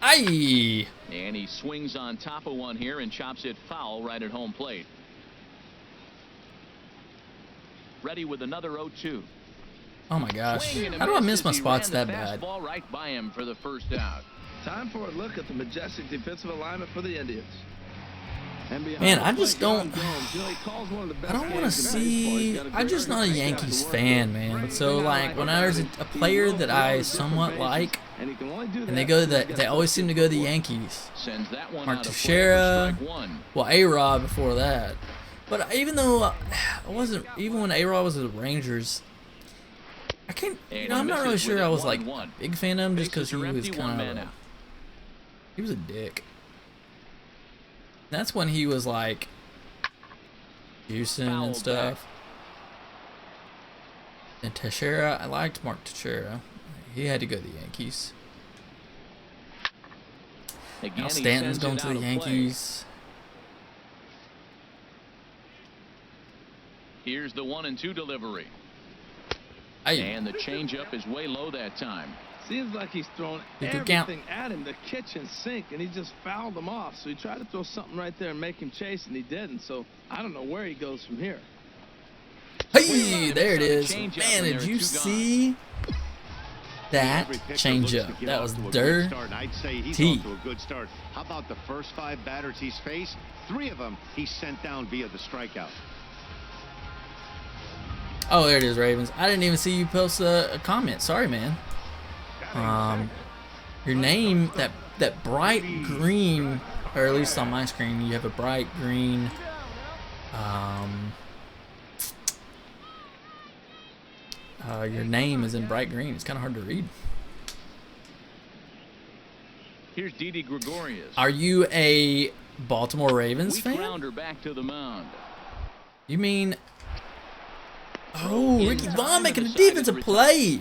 Aye! And he swings on top of one here and chops it foul right at home plate. Ready with another 0-2. Oh my gosh. Swing and a How do I miss as my he spots ran that the bad? fastball right by him for the first out. Time for a look at the majestic defensive alignment for the Indians. Man, I just don't. I don't want to see. I'm just not a Yankees fan, man. So like, when there's a player that I somewhat like, and they always seem to go to the Yankees. Mark Teixeira, well, A-Rod before that. But even though I wasn't, even when A-Rod was with the Rangers, I can't. I'm not really sure I was like a big fan of him just because he was kind of. He was a dick. That's when he was like Houston and stuff. And Teixeira, I liked Mark Teixeira. He had to go to the Yankees. Now Stanton's going to the Yankees. Here's the 1-2 delivery. Hey. And the changeup is way low that time. Seems like he's thrown everything at him, the kitchen sink, and he just fouled him off. So he tried to throw something right there and make him chase, and he didn't. So I don't know where he goes from here. Hey, there it is. Man, did you see that changeup? That was dirty. I'd say he's off to a good start. How about the first 5 batters he's faced? 3 of them he sent down via the strikeout. Oh, there it is, Ravens. I didn't even see you post a comment. Sorry, man. Your name, that bright green, or at least on my screen, you have a bright green. Your name is in bright green. It's kind of hard to read. Here's Didi Gregorius. Are you a Baltimore Ravens fan? Grounder back to the mound. You mean? Oh, Ricky Vaughn making a defensive play.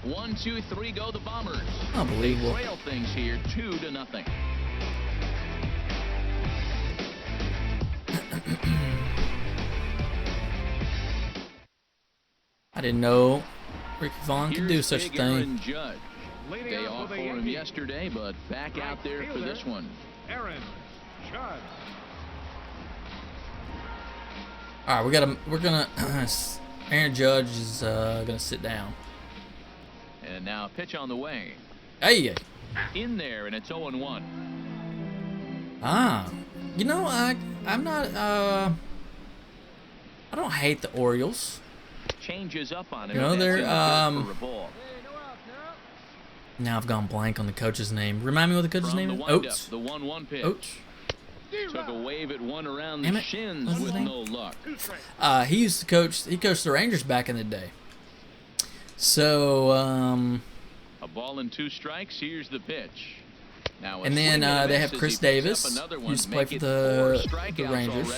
1, 2, 3, go the Bombers. Unbelievable. They trail things here 2-0. I didn't know Ricky Vaughn could do such a thing. Judge. Day off for him yesterday, but back out there for this one. Aaron Judge. All right, we're gonna. Aaron Judge is gonna sit down. And now pitch on the way. Hey. In there, and it's 0-1. Ah, you know, I'm not. I don't hate the Orioles. Changes up on him. You know, they're Now I've gone blank on the coach's name. Remind me what the coach's name is. Oates. The 1-1 pitch. Oates. Took a wave at one around the shins with no luck. He used to coach. He coached the Rangers back in the day. So a ball and 2 strikes. Here's the pitch. Now and then they have Chris Davis, who used to play for the Rangers.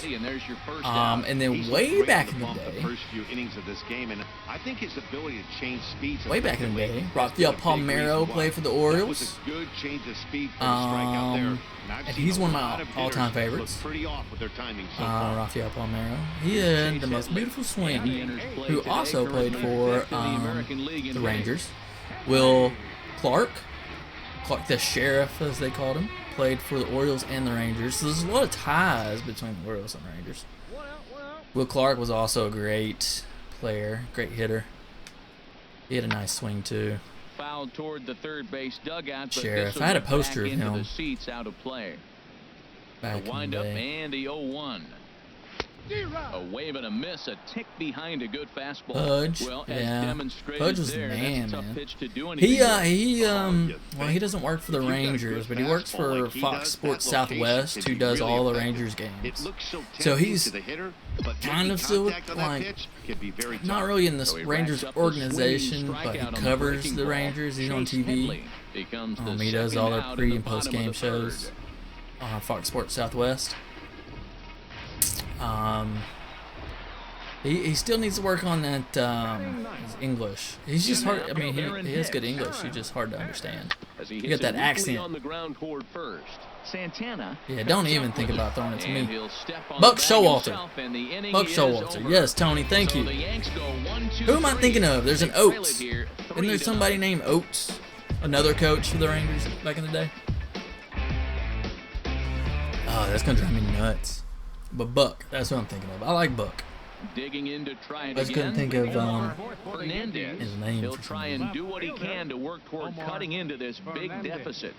And then way back in the day, first few innings of this game, and I think his ability to change speeds. Way back in the day, Rafael Palmeiro played for the Orioles. That was a good change of speed for the strikeout there. And he's one of my all-time favorites. Pretty off with their timing so far. Rafael Palmeiro. He had the most beautiful swing. Who also played for the Rangers. Will Clark, the sheriff as they called him, played for the Orioles and the Rangers. So there's a lot of ties between the Orioles and Rangers. Will Clark was also a great player, great hitter. He had a nice swing too. Fouled toward the third base dugout. Sheriff. I had a poster of him. The seats out of play. Back a wind in the up day. and the 0-1. A wave and a miss, a tick behind a good fastball. Pudge, well, yeah. Pudge was the man, man. Well, he doesn't work for the Rangers, but he works for Fox Sports Southwest, who does all the Rangers games. So he's kind of still like, not really in this Rangers organization, but he covers the Rangers. He's on TV. He does all their pre and post game shows on Fox Sports Southwest. He still needs to work on that his English. He's just hard. I mean, he has good English. He's just hard to understand. You got that accent. On the ground toward first. Santana. Yeah, don't even think about throwing it to me. Buck Showalter. Buck Showalter. Yes, Tony. Thank you. Who am I thinking of? There's an Oates. Isn't there somebody named Oates? Another coach for the Rangers back in the day. Oh, that's gonna drive me nuts. But Buck, that's what I'm thinking of. I like Buck. Digging in to try it I just couldn't think of Fernandez. his name. He'll try and do what he can to work toward cutting into this big deficit.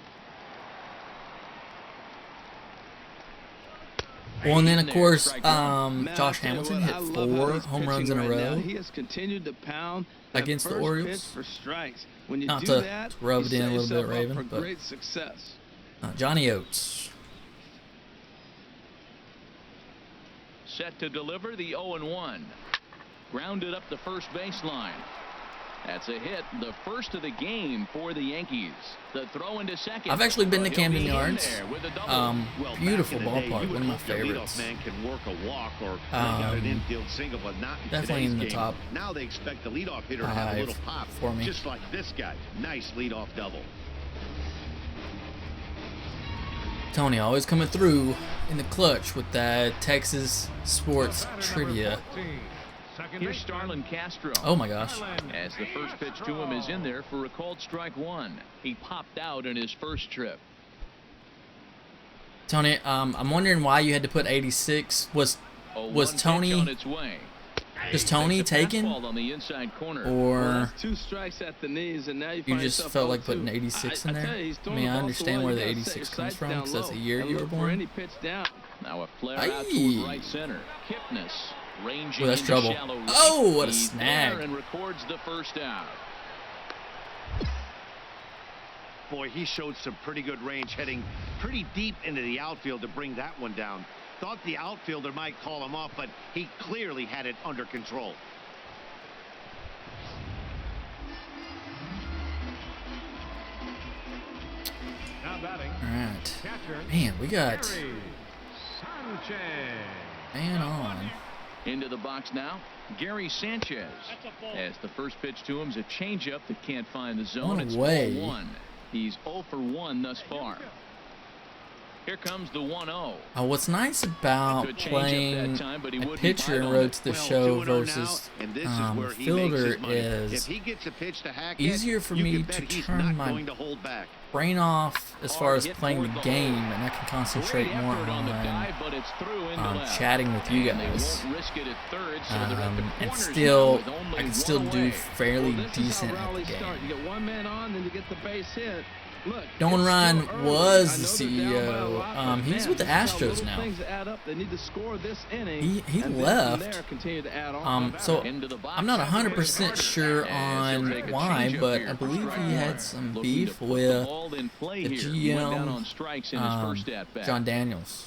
Well, and then of course, Man, Josh I tell you Hamilton what, hit I love how 4 he's home runs pitching in a right now. row He has continued to pound that against the first Orioles. pitch for strikes. When you Not do to that, rub you it in a set little bit, yourself up Raven, for but great success. Johnny Oates. Set to deliver the 0-1. Grounded up the first baseline. That's a hit, the first of the game for the Yankees. The throw into second. I've actually been to He'll Camden be in Yards. there with a double. Well, Beautiful back in the day, ballpark, you would one of my hope the leadoff favorites. man can work a walk or bring out an infield single, but not in Definitely today's in the game. top Now they expect the leadoff hitter to have a little pop, for me. just like this guy. Nice leadoff double. Tony always coming through in the clutch with that Texas sports trivia. Here's Starlin Castro. Oh my gosh. As the first pitch to him is in there for a called strike 1. He popped out in his first trip. Tony, I'm wondering why you had to put 86. Was Tony? On its way. Is Tony taken? On the inside corner. Or 2 strikes at the knees, and now you you find just yourself felt like 0-2. putting 86 in I there? tell you, he's I throwing mean, the I ball so understand well, where you the gotta set 86 your comes sights from down because that's the low year and you were look for born. any pitch down. Now a flare out Aye. toward right center. Kipnis ranging Ooh, that's into trouble. shallow right. Oh, what a He's snag. there and records the first out. Boy, he showed some pretty good range, heading pretty deep into the outfield to bring that one down. Thought the outfielder might call him off, but he clearly had it under control. Now batting. All right. Catcher. Man, we got Gary Sanchez. man on. Into the box now, Gary Sanchez. As the first pitch to him is a changeup that can't find the zone. One It's away. 0-1. He's 0 for 1 thus far. Here comes the 1-0. What's nice about Good change up playing that time, but he a wouldn't pitcher bite and on road it. to the Well, show 2-0 versus now, and this is where he makes fielder his money. is If he gets a pitch to hack easier it, for you me can to bet he's turn not my going to hold back. brain off as far Hard as hit playing toward the the game, hole. and I can concentrate Great more effort on the on dive, but it's through into left. chatting with you And they guys. won't risk it at third, so they're at the And corners still, now with only I can one still do away. fairly Well, this decent is how at the rallies start. game. You get one man on, then you get the base hit. Look, Don it's Ryan still early. was I the know they're down by a CEO. lot, but He's man, with the this is how Astros little now. things add up. They need to score this inning. He and then from left. there, continue to add on. So Into the box. I'm not 100% sure As on he'll take a why, changeup but here I for believe strike he had one. some Looking beef to put the with ball in play the here. He went down GM, on strikes in his first at bat. John Daniels.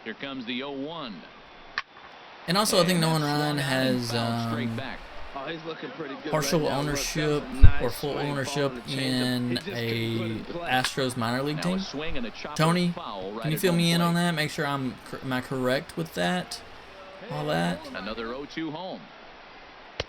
Here comes the 0-1. And also, I think And Nolan that's Ryan swung out has and fouled straight back. Oh, he's looking pretty good partial right now. Look, ownership that's a nice or full swing, ownership ball and a changeup. in He just couldn't put it in a play. Astros minor league Now team. a swing and a chopper Tony, foul right can you at fill home me in plate. on that? Make sure am I correct with that? All that. Another 0-2 home.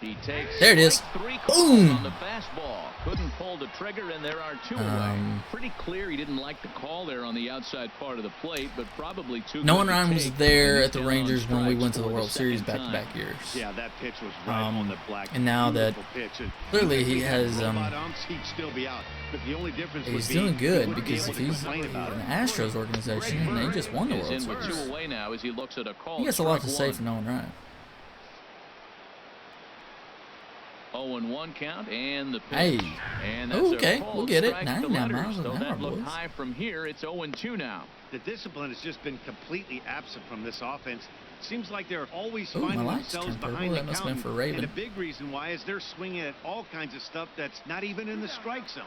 He takes There it is. strike 3 calls Boom. on the fastball. Couldn't pull the trigger, and there are 2 away. Pretty clear he didn't like the call there on the outside part of the plate, but probably too Nolan good to Ryan was take there when at the he's down on Rangers when we strikes went to the for World Series second back-to-back time. years. Yeah, that pitch was right on the black. And now that Beautiful pitch. And clearly even he if had has, robot umps, he'd still be out. But the only difference he's would be doing he good wouldn't be because able if to he's complain about an it. Astros organization and they just won the Is World in with 2 Series, away now as he looks at a call. he has a lot to say strike for Nolan Ryan. 0-1 count and the pitch. Hey. And that's Oh, okay. a called We'll get it. strike 99 to letters. miles an Though hour, that looked boys. high from here. It's 0-2 now. The discipline has just been completely absent from this offense. Seems like they're always Ooh, my finding lights themselves turned purple. behind the That must have been counter. for Raven. And a big reason why is they're swinging at all kinds of stuff that's not even in the strike zone.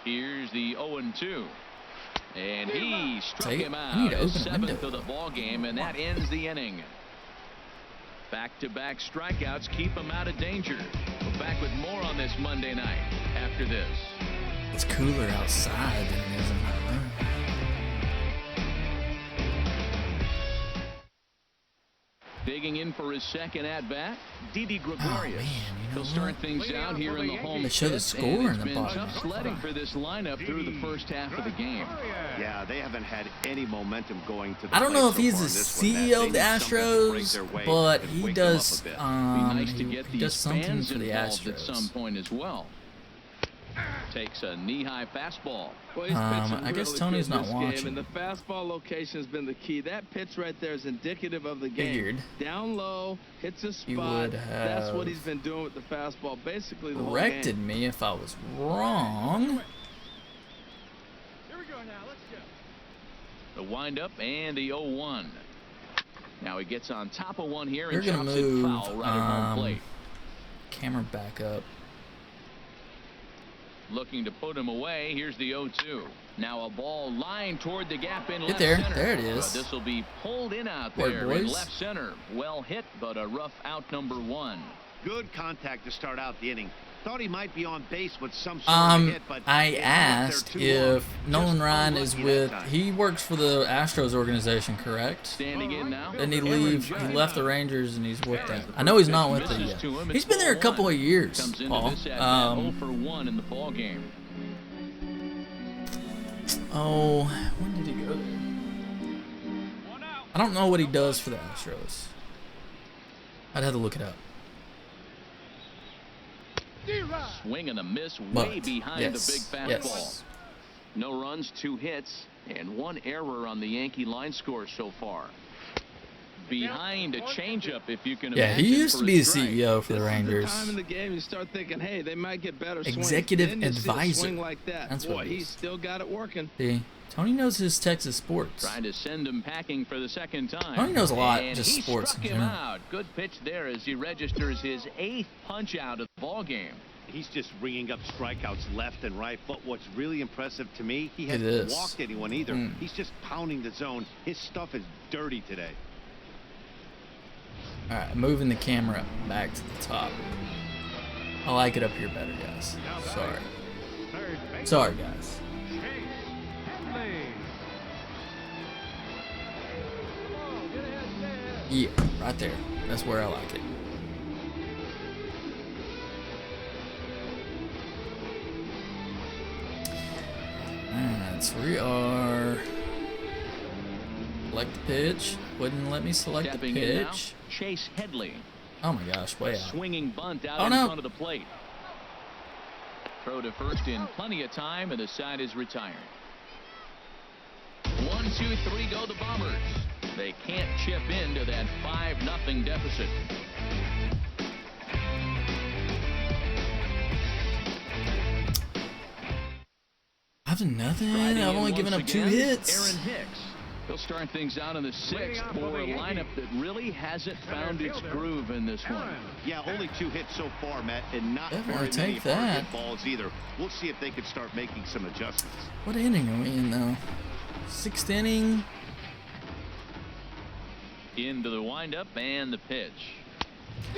Here's the 0-2. And he struck Take it. him I out. need to His open a 7th window. of the ball game, and that ends the inning. Back-to-back strikeouts keep him out of danger. We're back with more on this Monday night after this. It's cooler outside than it is in my room. Digging in for his second at-bat, Didi Oh Gregorius. man, you know He'll start what? things out here in the home They show the fifth, score and in it's the been bottom. tough sledding for this lineup through the first half of the game. Yeah, they haven't had any momentum going to the I don't know if plate he's so the far in this one, Matt. CEO of the They need something to break Astros, their way but and he wake them up does a bit. Be nice to he get does these something fans for the involved at some Astros. point as well. Takes a knee-high fastball. Well, he's pitching I guess really Tony's good not this watching. game, and the fastball location has been the key. That pitch right there is indicative of the game. Figured Down low, hits a you spot. would That's what have he's been doing with the fastball basically the whole corrected game. me if I was wrong. The windup and the 0-1. Now he gets on top of one here They're and gonna chops it move foul right at home plate. camera back up. Looking to put him away. Here's the 0-2. Now a ball lined toward the gap in Get left there. center. There it is. This will be pulled in out Boy, there in boys. left center. Well hit, but a rough out number 1. Good contact to start out the inning. Thought he might be on base with some sort of hit, but I it asked left there too long. if Nolan Just Ryan is unlucky that with, time. he works for the Astros organization, correct? Standing in now. Didn't he leave? He left the Rangers and he's with that. I know he's not with it yet. He's been there a couple of years, Comes into Paul. this at 0 for 1 in the ball game. Oh, when did he go there? I don't know what he does for the Astros. I'd have to look it up. Swing and a miss But, way behind yes, the big fastball. yes. No runs, 2 hits, and 1 error on the Yankee line score so far. Behind a changeup, if you can Yeah, imagine. he used to for be a the strike. CEO for the This is Rangers. the time in the game you start thinking, hey, they might get better swings. Executive Then you see a advisor. swing like that. That's Boy, what he he's is. still got it working. See, Tony knows his Texas sports. Trying to send him packing for the second time. Tony knows a lot, And just he sports struck in him general. out. Good pitch there as he registers his 8th punch out of the ball game. He's just ringing up strikeouts left and right. But what's really impressive to me, he It hasn't is. walked anyone either. Mm. He's just pounding the zone. His stuff is dirty today. All right, moving the camera back to the top. I like it up here better, guys. Sorry. Third base. Sorry, guys. Chase Headley. Oh, get ahead there. Yeah, right there. That's where I like it. Alright, so we are. Select the pitch. Wouldn't let me select the Stepping in now, pitch. Chase Headley. Oh my gosh, way out. Swinging bunt out Oh, in no. front of the plate. Throw to first in plenty of time, and the side is retired. 1, 2, 3 go the Bombers. They can't chip into that 5-0 deficit. I've done nothing. Riding I've in only given up once 2 again, hits. Aaron Hicks. He'll start things out in the 6th for a lineup that really hasn't found its groove in this one. Yeah, only 2 hits so far, Matt, and not Definitely very many take that. hard hit balls either. We'll see if they can start making some adjustments. What inning are we in now? 6th inning. Into the windup and the pitch.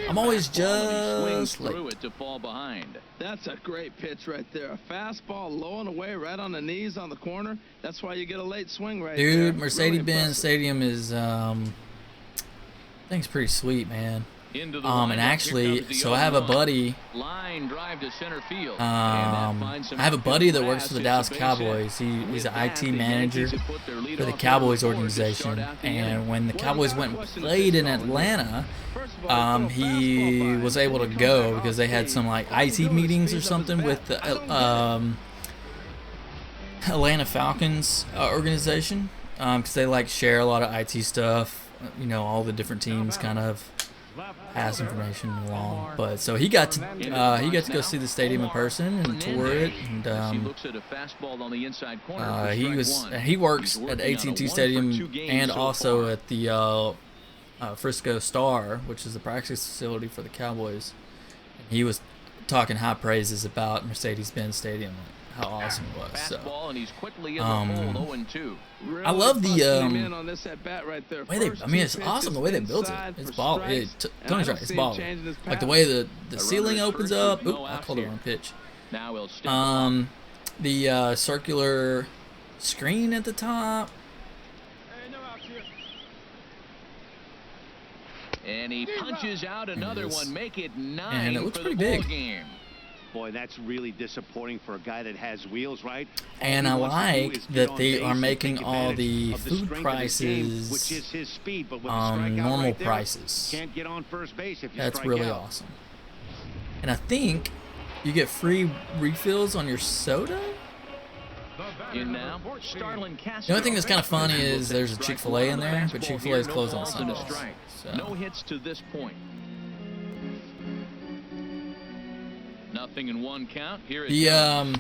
I'm always Ball, and he swings just through late. it to fall behind. That's a great pitch right there. A fastball low and away right on the knees on the corner. That's why you get a late swing right there. Dude, Really Mercedes-Benz impressive. Stadium is, I think it's pretty sweet, man. Into the And windup, actually, here comes the so I have a 0-1. buddy, Line drive to center field. I have a buddy that works for the Dallas Cowboys. He's an IT manager for the Cowboys organization. And when the Cowboys went and played in Atlanta, he was able to go because they had some like IT meetings or something with the Atlanta Falcons organization, because they like share a lot of IT stuff. You know, all the different teams kind of pass information along. But so he got to go see the stadium in person and tour it. And he works at AT&T Stadium and also at the Frisco Star, which is the practice facility for the Cowboys. And he was talking high praises about Mercedes-Benz Stadium, how awesome it was. So, I love the way they. I mean, it's awesome the way they built it. It's ball. Tony's right. It's ball. Like the way the ceiling opens up. Oop, I called the wrong pitch. The circular screen at the top. And he punches out another one, make it 9 And it looks for the pretty ball big. game. Boy, that's really disappointing for a guy that has wheels, right? And I like that they are making all the food prices which is his speed, but with normal right there, prices. can't get on first base if you That's strike really out. awesome. And I think you get free refills on your soda. In now, Starlin Castro. The only thing that's kind of funny is there's a Chick-fil-A in there, but Chick-fil-A is closed on Sunday. Sundays. So. No hits to this point. Nothing in one count. Here it The comes.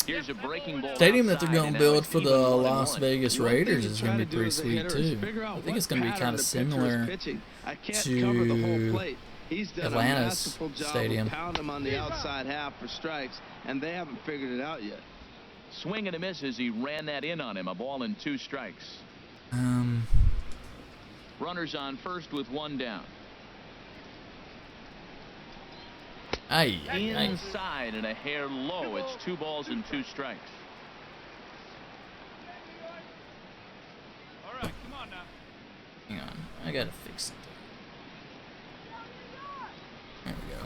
Here's a breaking ball. Stadium that they're outside, going and to now build it's for the even 1-1. Las Vegas One thing Raiders to is try going to to be do pretty as a sweet hitter is too. figure out I think what it's going to be pattern kind of the pitcher is similar pitching. I can't to cover the whole plate. He's done Atlanta's a masterful job stadium. of pounding him on the outside half for strikes, and they haven't figured it out yet. Swing and a miss as he ran that in on him. A ball and 2 strikes. Runners on first with 1 down. Inside and a hair low. It's 2 balls and 2 strikes. All right, come on now. Hang on, I gotta fix something. There we go.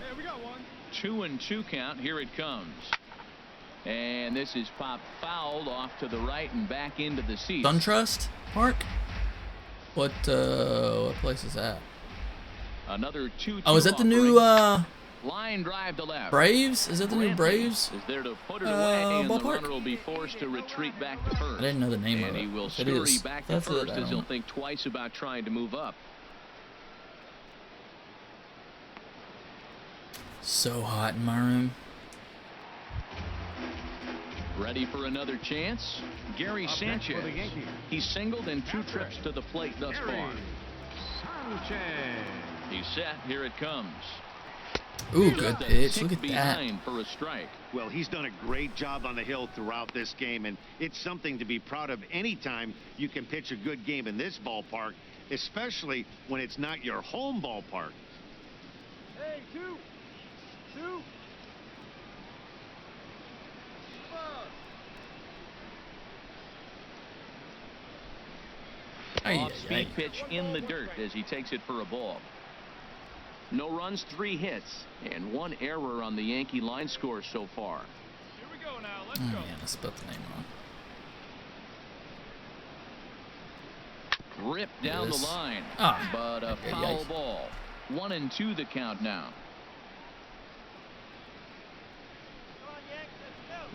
Hey, we got one. 2-2 count. Here it comes. And this is popped fouled off to the right and back into the seats. SunTrust Park? What place is that? Another 2-2. Oh, is that the new line drive to left. Braves? Is that the new Braves? Is there to put it away, and the ballpark? runner will be forced to retreat back to first. I didn't know the name of And it. he will If it scurry is, back to that's it, first I as don't he'll know. think twice about trying to move up. So hot in my room. Ready for another chance? Gary Up next Sanchez. for the Yankees. He's singled in 2 trips to the plate thus far. Gary Sanchez. He's set. Here it comes. Ooh, good Just a pitch. tick Look at that. behind for a strike. Well, he's done a great job on the hill throughout this game, and it's something to be proud of anytime you can pitch a good game in this ballpark, especially when it's not your home ballpark. Hey, 2. 2. Off-speed pitch in the dirt as he takes it for a ball. No runs, 3 hits, and 1 error on the Yankee line score so far. Here we go now. Let's Oh, go. man, I spelled the name wrong. Ripped down the Yes. line, Ah, but a okay, foul yikes. ball. 1-2 the count now.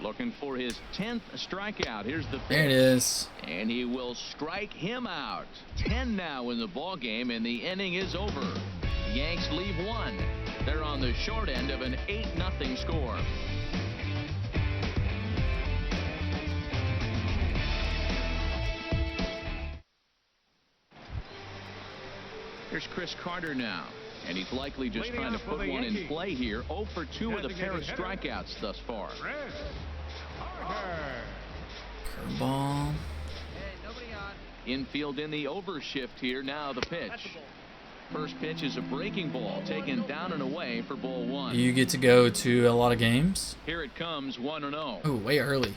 Looking for his 10th strikeout. Here's the pitch. There it is. And he will strike him out. 10 now in the ball game, and the inning is over. The Yanks leave 1. They're on the short end of an 8-0 score. Here's Chris Carter now, and he's likely just Leading trying to off for put the one in Yankees. play here. 0 for 2 with a pair of Designated hitter. strikeouts thus far. Chris Carter. Curveball. Hey, nobody on. Infield in the overshift here. Now the pitch. First pitch is a breaking ball taken down and away for ball 1. You get to go to a lot of games. Here it comes, 1-0. Oh, way early.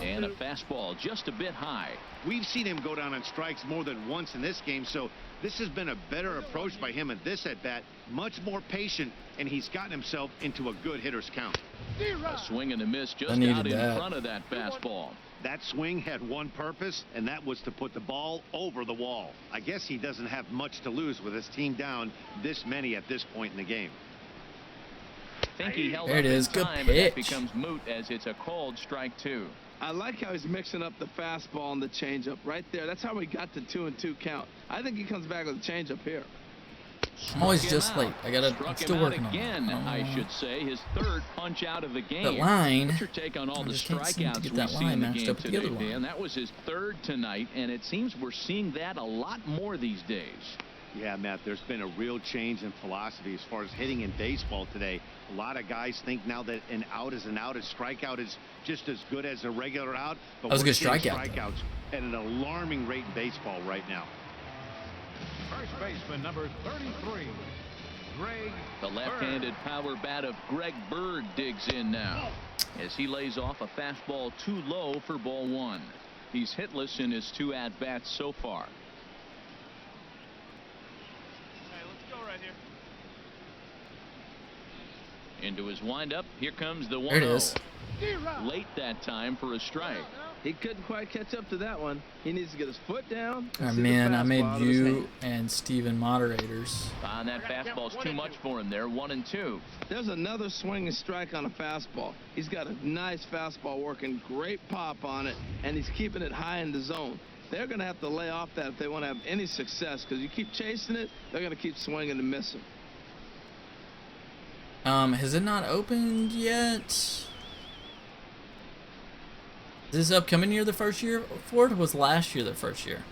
And a fastball just a bit high. We've seen him go down on strikes more than once in this game, so this has been a better approach by him at this at-bat. Much more patient, and he's gotten himself into a good hitter's count. A swing and a miss just needed out in that. front of that fastball. That swing had one purpose, and that was to put the ball over the wall. I guess he doesn't have much to lose with his team down this many at this point in the game. Think he held There it up is. in Good time, but that pitch. becomes moot as it's a called strike 2. I like how he's mixing up the fastball and the changeup right there. That's how we got the 2-2 count. I think he comes back with a changeup here. I'm always Struck him just out. late. I'm Struck still him out working on it. again, I should say. His 3rd punch out of the game. That line, What's your take on all I the just can't seem to strikeouts get we've that seen line in the matched game up with the today, other line. Dan? That was his 3rd tonight, and it seems we're seeing that a lot more these days. Yeah, Matt, there's been a real change in philosophy as far as hitting in baseball today. A lot of guys think now that an out is an out, a strikeout is just as good as a regular out. But That was a we're good seeing strikeout, though. strikeouts at an alarming rate in baseball right now. First baseman number 33, Greg The left-handed power bat of Greg Bird digs in now as he lays off a fastball too low for ball 1. He's hitless in his 2 at-bats so far. Hey, let's go right here. Into his windup. Here comes the 1-0. There it is. Late that time for a strike. He couldn't quite catch up to that one. He needs to get his foot down. Oh, and see the man, I made fastball out of his you hand. and Steven moderators. That fastball's too much for him there. 1-2. There's another swinging strike on a fastball. He's got a nice fastball working, great pop on it, and he's keeping it high in the zone. They're going to have to lay off that if they want to have any success, because you keep chasing it, they're going to keep swinging and missing. Has it not opened yet? Is this upcoming year the first year for it, or was last year the first year?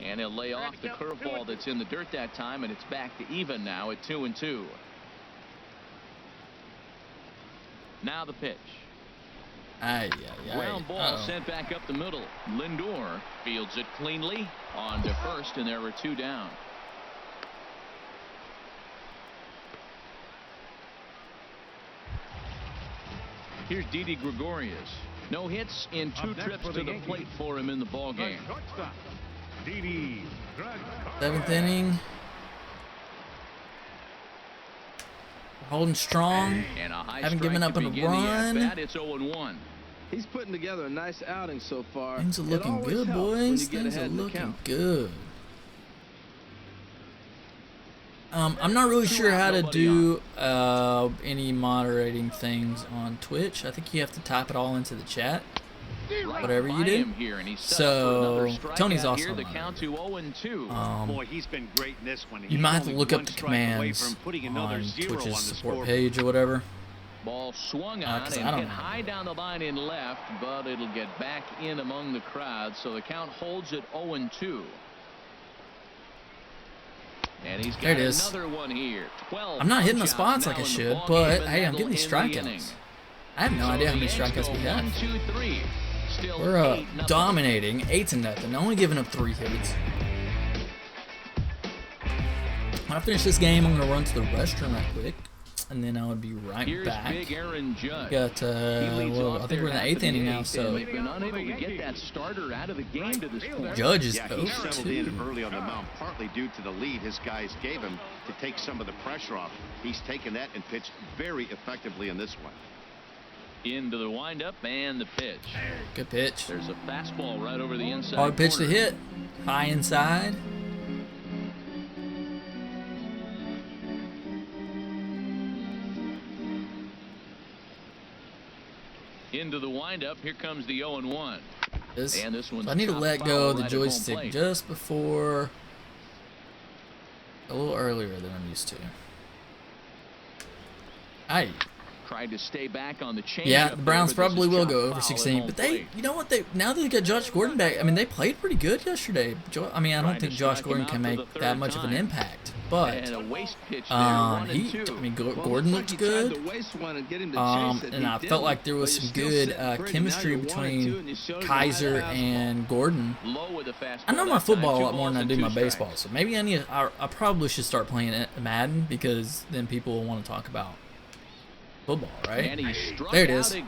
And he'll lay off the curveball that's in the dirt that time, and it's back to even now at 2-2. Now the pitch. Ground ball sent back up the middle. Lindor fields it cleanly on to first, and there were 2 down. Here's Didi Gregorius. No hits in 2 trips to the plate for him in the ball game. 7th inning. Holding strong. And a high haven't given up on a run. It's 0-1. He's putting together a nice outing so far. Things are looking good, boys. Things are looking good. I'm not really sure how to do any moderating things on Twitch. I think you have to type it all into the chat, whatever you do. So Tony's also on. Boy, he's been great in this one. You might have to look up the commands on Twitch's support page or whatever. Ball swung on and hit high down the line in left, but it'll get back in among the crowd. So the count holds at 0-2. And he's got another one here. 12. I'm not hitting the spots like I should, but hey, I'm getting these strikeouts. I have no idea how many strikeouts we have. 1, 2, 3. We're dominating 8-0, only giving up 3 hits. When I finish this game, I'm gonna run to the restroom right quick, and then I'll be right back. Big Aaron Judge. Got well, I think we're in the 8th inning now, so they've been unable to get that starter out of the game to this point. Judge is he settled in early on the mound, partly due to the lead his guys gave him to take some of the pressure off. He's taken that and pitched very effectively in this one. Into the windup and the pitch. Good pitch. There's a fastball right over the inside. Hard pitch corner. to hit. High inside. Into the windup. Here comes the 0-1. And this one's so I need to let go of the right joystick just before, a little earlier than I'm used to. Aye. Tried to stay back on the change. Yeah, the Browns probably will go over 16, but you know what? Now that they got Josh Gordon back, I mean, they played pretty good yesterday. I mean, I don't think Josh Gordon can make that much of an impact, but Gordon looked good. And I felt like there was some good chemistry between Kaiser and Gordon. I know my football a lot more than I do my baseball, so maybe I probably should start playing Madden, because then people will want to talk about football, right? There it is. I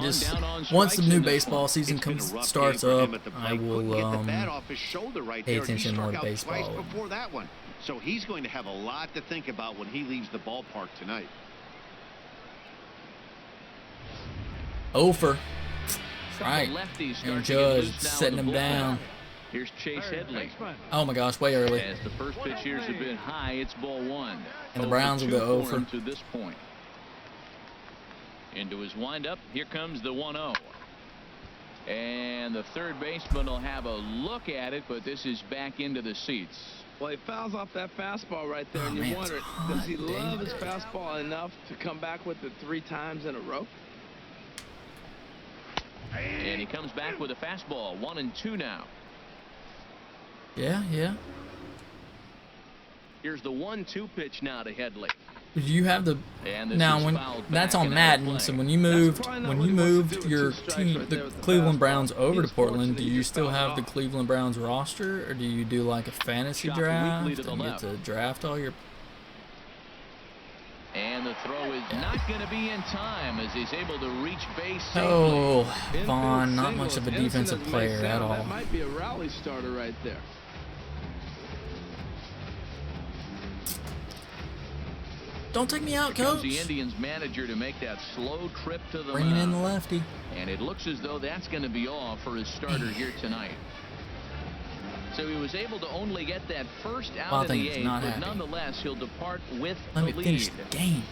just once the new baseball season starts up, I will pay attention more to baseball. Before that one, so he's going to have a lot to think about when he leaves the ballpark tonight. Over. Right. And Judge setting him down. Here's Chase Headley. Oh my gosh, way early. As the first pitch here is a bit high, it's ball 1. And the Browns will go over to this point. Into his windup. Here comes the 1-0. And the third baseman will have a look at it, but this is back into the seats. Well, he fouls off that fastball right there, and you wonder, does he love his fastball enough to come back with it 3 times in a row? And he comes back with a fastball. 1-2 now. Yeah. Here's the 1-2 pitch now to Headley. You have the now when that's on Madden. So when you moved your team, the Cleveland Browns, over to Portland, do you still have the Cleveland Browns roster, or do you do like a fantasy draft and get to draft all your? And the throw is not going to be in time as he's able to reach base safely. Oh, Vaughn, not much of a defensive player at all. That might be a rally starter right there. Don't take me out, coach. The Indians manager to make that slow trip to the bringing in the lefty. And it looks as though that's going to be all for his starter here tonight. So he was able to only get that first out of the 8th, but nonetheless he'll depart with the lead. Let me finish the game.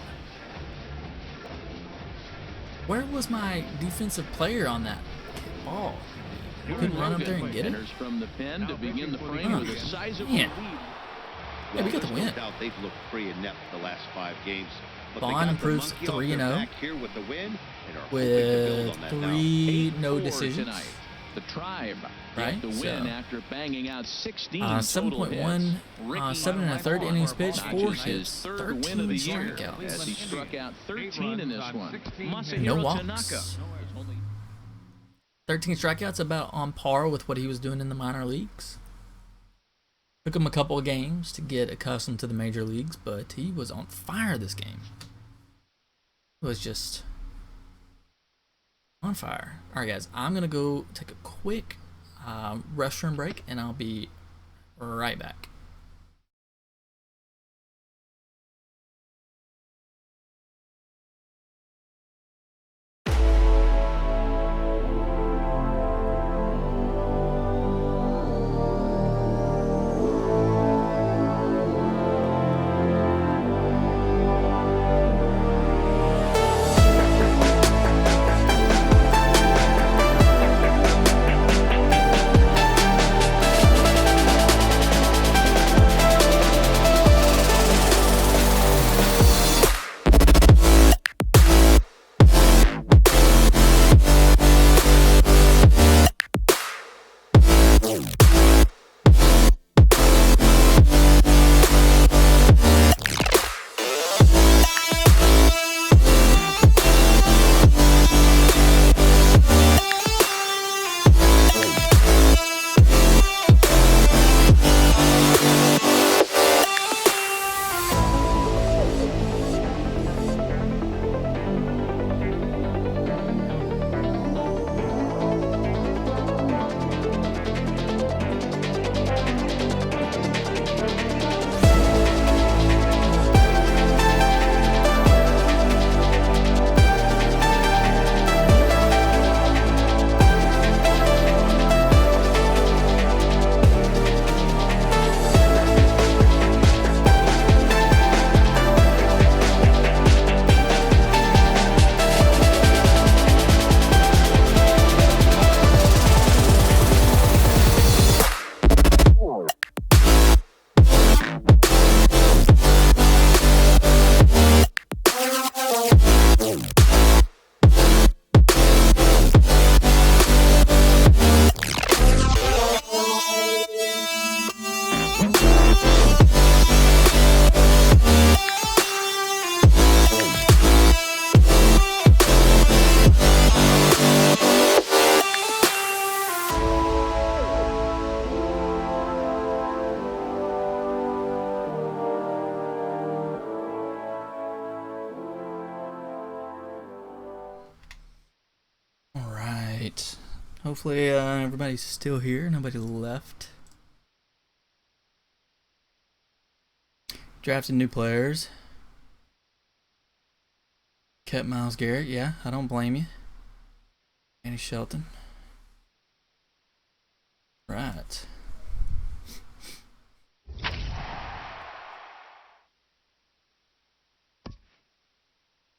Where was my defensive player on that ball? You couldn't run up there and get it. From the pen to begin the frame with a sizable lead. Yeah, we got the there's win. no doubt they've looked pretty inept the last 5 games. But they Vaughn got the improves monkey off 3-0 their back here with the win and are hoping to with build on that now. 3 no 8-4 decisions. tonight. The Tribe Right, get the win so after banging out 16 7.1, total hits. 7 1/3 innings pitched, 4 Notches his hits, third win 13 of the year strikeouts. as he struck out 13 in this one. No Masahiro walks. Tanaka is only 13 strikeouts, about on par with what he was doing in the minor leagues. Took him a couple of games to get accustomed to the major leagues, but he was on fire this game. It was just on fire. All right, guys, I'm going to go take a quick restroom break, and I'll be right back. Hopefully everybody's still here. Nobody left. Drafted new players. Kept Miles Garrett. Yeah, I don't blame you. Andy Shelton. Right.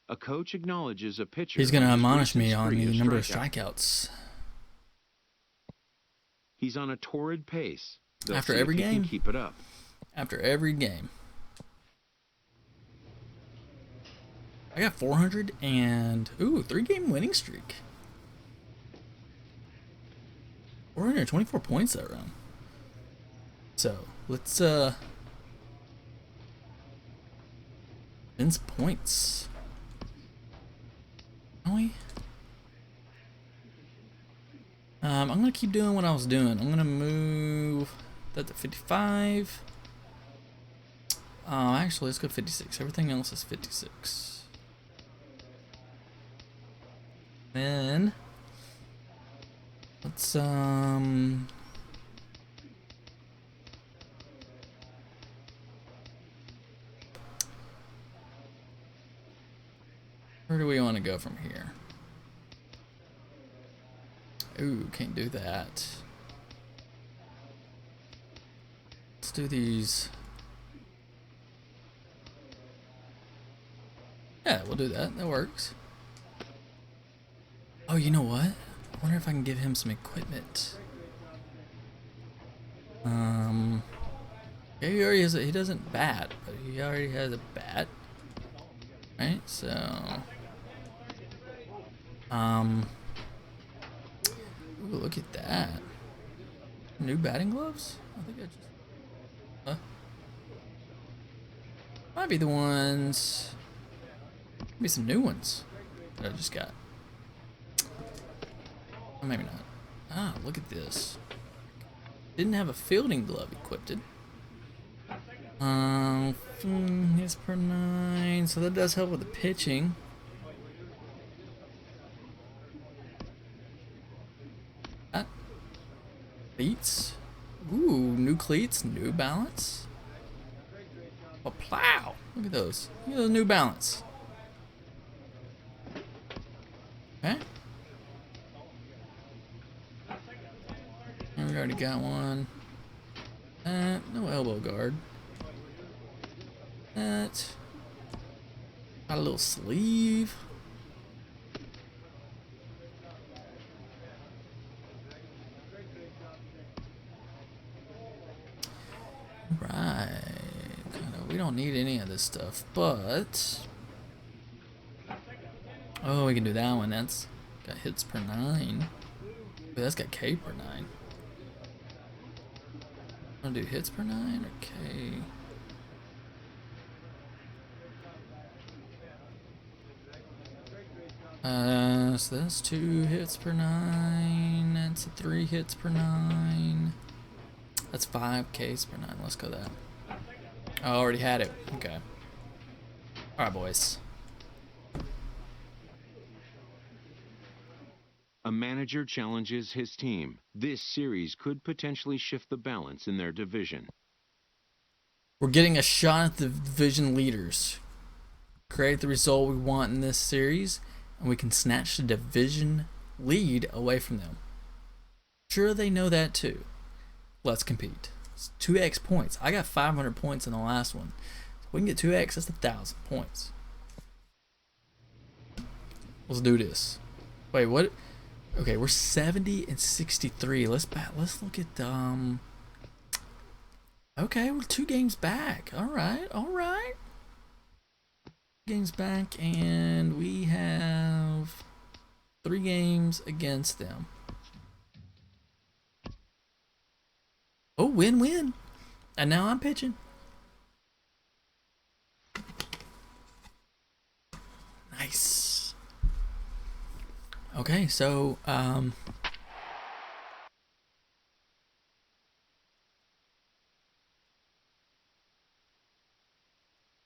A coach acknowledges a pitcher. He's going to on his admonish recent me on spree the of number of strikeouts. strikeouts. He's on a torrid pace. They'll After see every if he can game? keep it up. After every game. I got 400 and 3-game winning streak. 424 points that round. So let's Vince points. Are we? I'm gonna keep doing what I was doing. I'm gonna move that to 55. Actually, let's go 56. Everything else is 56. Then let's where do we want to go from here? Ooh, can't do that. Let's do these. Yeah, we'll do that. That works. Oh, you know what? I wonder if I can give him some equipment. He already has he doesn't bat, but he already has a bat. Right? So ooh, look at that. New batting gloves? I think I just might be the ones. Maybe some new ones that I just got. Or maybe not. Ah, look at this. Didn't have a fielding glove equipped. Hits per 9, so that does help with the pitching. That cleats. Ooh, new cleats, New Balance. A plow. Look at those. Look at those New Balance. Okay. And we already got one. No elbow guard. That. Got a little sleeve. Right. We don't need any of this stuff, but oh, we can do that one. That's got hits per 9. Wait, that's got K per 9. Want to do hits per 9 or K? So that's 2 hits per 9. That's 3 hits per 9. That's 5 Ks per 9. Let's go that. Oh, I already had it. Okay. Alright, boys. A manager challenges his team. This series could potentially shift the balance in their division. We're getting a shot at the division leaders. Create the result we want in this series, and we can snatch the division lead away from them. Sure, they know that too. Let's compete. It's 2x points. I got 500 points in the last one. So we can get 2x, that's 1,000 points. Let's do this. Wait, what? Okay, we're 70 and 63. Let's look at okay, we're 2 games back. All right. Games back, and we have 3 games against them. Oh, win-win. And now I'm pitching. Nice. Okay, so look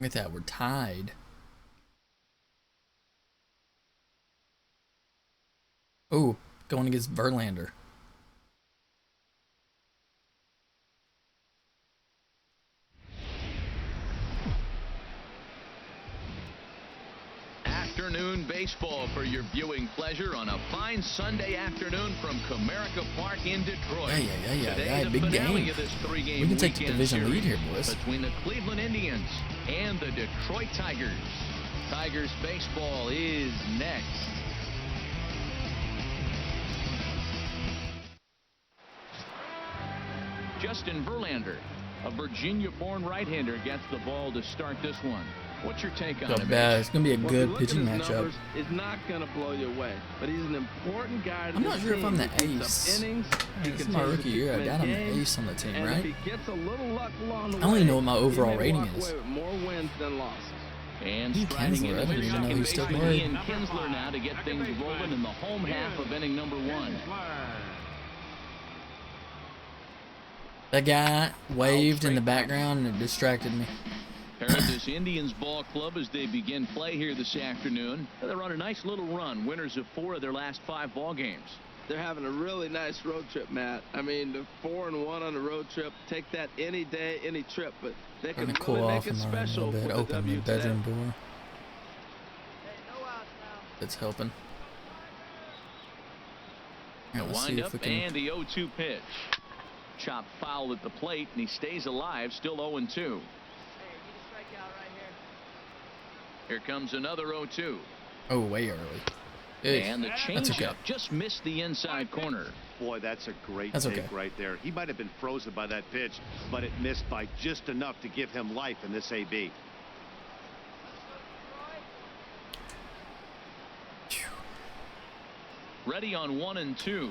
at that, we're tied. Oh, going against Verlander. Afternoon baseball for your viewing pleasure on a fine Sunday afternoon from Comerica Park in Detroit. Yeah, big game. We can take the division lead here, boys. Between the Cleveland Indians and the Detroit Tigers. Tigers baseball is next. Justin Verlander, a Virginia-born right-hander, gets the ball to start this one. What's your take on it? It's going to be a good pitching matchup. Numbers, it's not going to blow you away, but he's an important guy. I'm not sure if I'm the ace. This is my rookie year. I got him the ace on the team, right? If he gets a little luck along the way, I don't even know what my overall rating is. More wins than losses. And Kinsler, I didn't even know he still played. Ian Kinsler now to get things rolling in the home half of inning number 1. That guy waved in the background and it distracted me. This Indians ball club as they begin play here this afternoon. They're on a nice little run, winners of 4 of their last 5 ball games. They're having a really nice road trip, Matt. I mean, the 4-1 on a road trip. Take that any day, any trip, but they can really cool make off it and special a little bit. for the Open the bedroom door. Hey, no outs now. It's helping. The Let's see wind if up we can. and the 0-2 pitch. Chopped foul at the plate, and he stays alive, still 0-2. Hey, need a strikeout right here. Here comes another 0-2. Oh, way early. Hey, And the that's changeup okay. just missed the inside corner. Boy, that's a great That's take okay. right there. He might have been frozen by that pitch, but it missed by just enough to give him life in this AB. Ready on 1 and 2.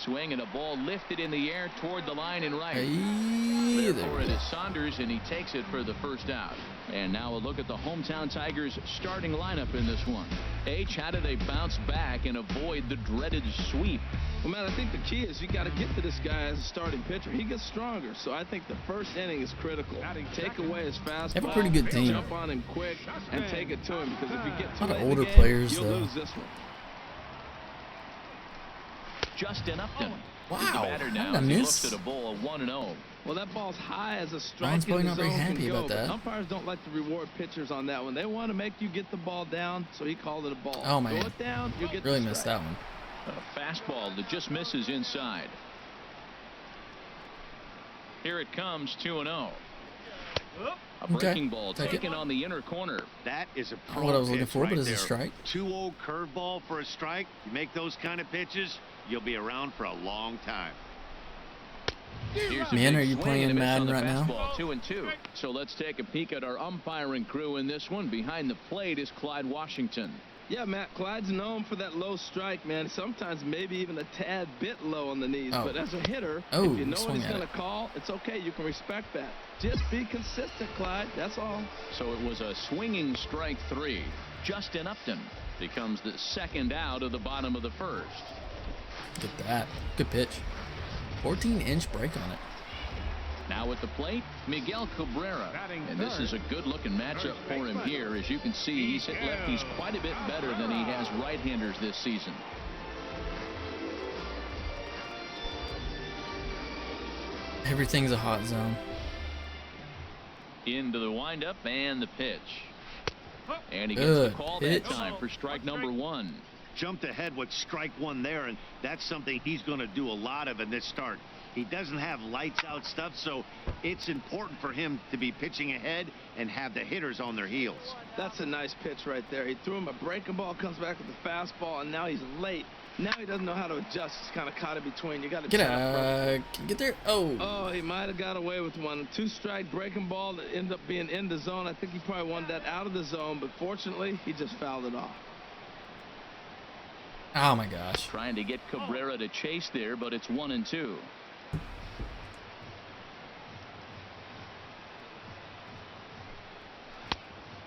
Swing and a ball lifted in the air toward the line and right. Hey, There there for we it go. is Saunders, and he takes it for the first out. And now a look at the hometown Tigers starting lineup in this one. H, how do they bounce back and avoid the dreaded sweep? Well, man, I think the key is you got to get to this guy as a starting pitcher. He gets stronger, so I think the first inning is critical. Take away his fastball. They have a pretty good team. Jump on him quick and take it to him, because if you get too A lot of late in the older game, players, you'll though. lose this one. Justin Upton. Wow, The batter how now did I as he miss? looks at a ball of 1-0. Well, that ball's high as a Vaughn's strike probably in the not very zone happy can go, about but that. umpires don't like to reward pitchers on that one. They want to make you get the ball down, so he called it a ball. Oh, man. Go it down, you'll get Really the missed strike. that one. A fastball that just misses inside. Here it comes, 2-0. A Okay, breaking ball take it. taken on the inner corner. That is a Not pro what I was looking pitch for, but right it's a there. strike. 2-0 curveball for a strike. You make those kind of pitches, you'll be around for a long time. Here's a Man, big are you swing playing and a miss Madden on the right now? fastball, 2-2. So let's take a peek at our umpiring crew in this one. Behind the plate is Clyde Washington. Yeah, Matt, Clyde's known for that low strike, man. Sometimes maybe even a tad bit low on the knees. Oh. But as a hitter, Oh, if you know what swung he's at going it. to call, it's okay. You can respect that. Just be consistent, Clyde. That's all. So it was a swinging strike 3. Justin Upton becomes the second out of the bottom of the first. Look at that. Good pitch. 14-inch break on it. Now at the plate, Miguel Cabrera. And this is a good-looking matchup for him here. As you can see, he's hit lefties quite a bit better than he has right-handers this season. Everything's a hot zone. Into the windup and the pitch. And he gets Good the call pitch. that time for strike number 1. Jumped ahead with strike 1 there, and that's something he's going to do a lot of in this start. He doesn't have lights out stuff, so it's important for him to be pitching ahead and have the hitters on their heels. That's a nice pitch right there. He threw him a breaking ball, comes back with the fastball, and now he's late. Now he doesn't know how to adjust. He's kind of caught in between. You got to Get get there. Oh. Oh, he might have got away with one. 2-strike breaking ball that ended up being in the zone. I think he probably wanted that out of the zone, but fortunately, he just fouled it off. Oh my gosh. Trying to get Cabrera to chase there, but it's 1-2.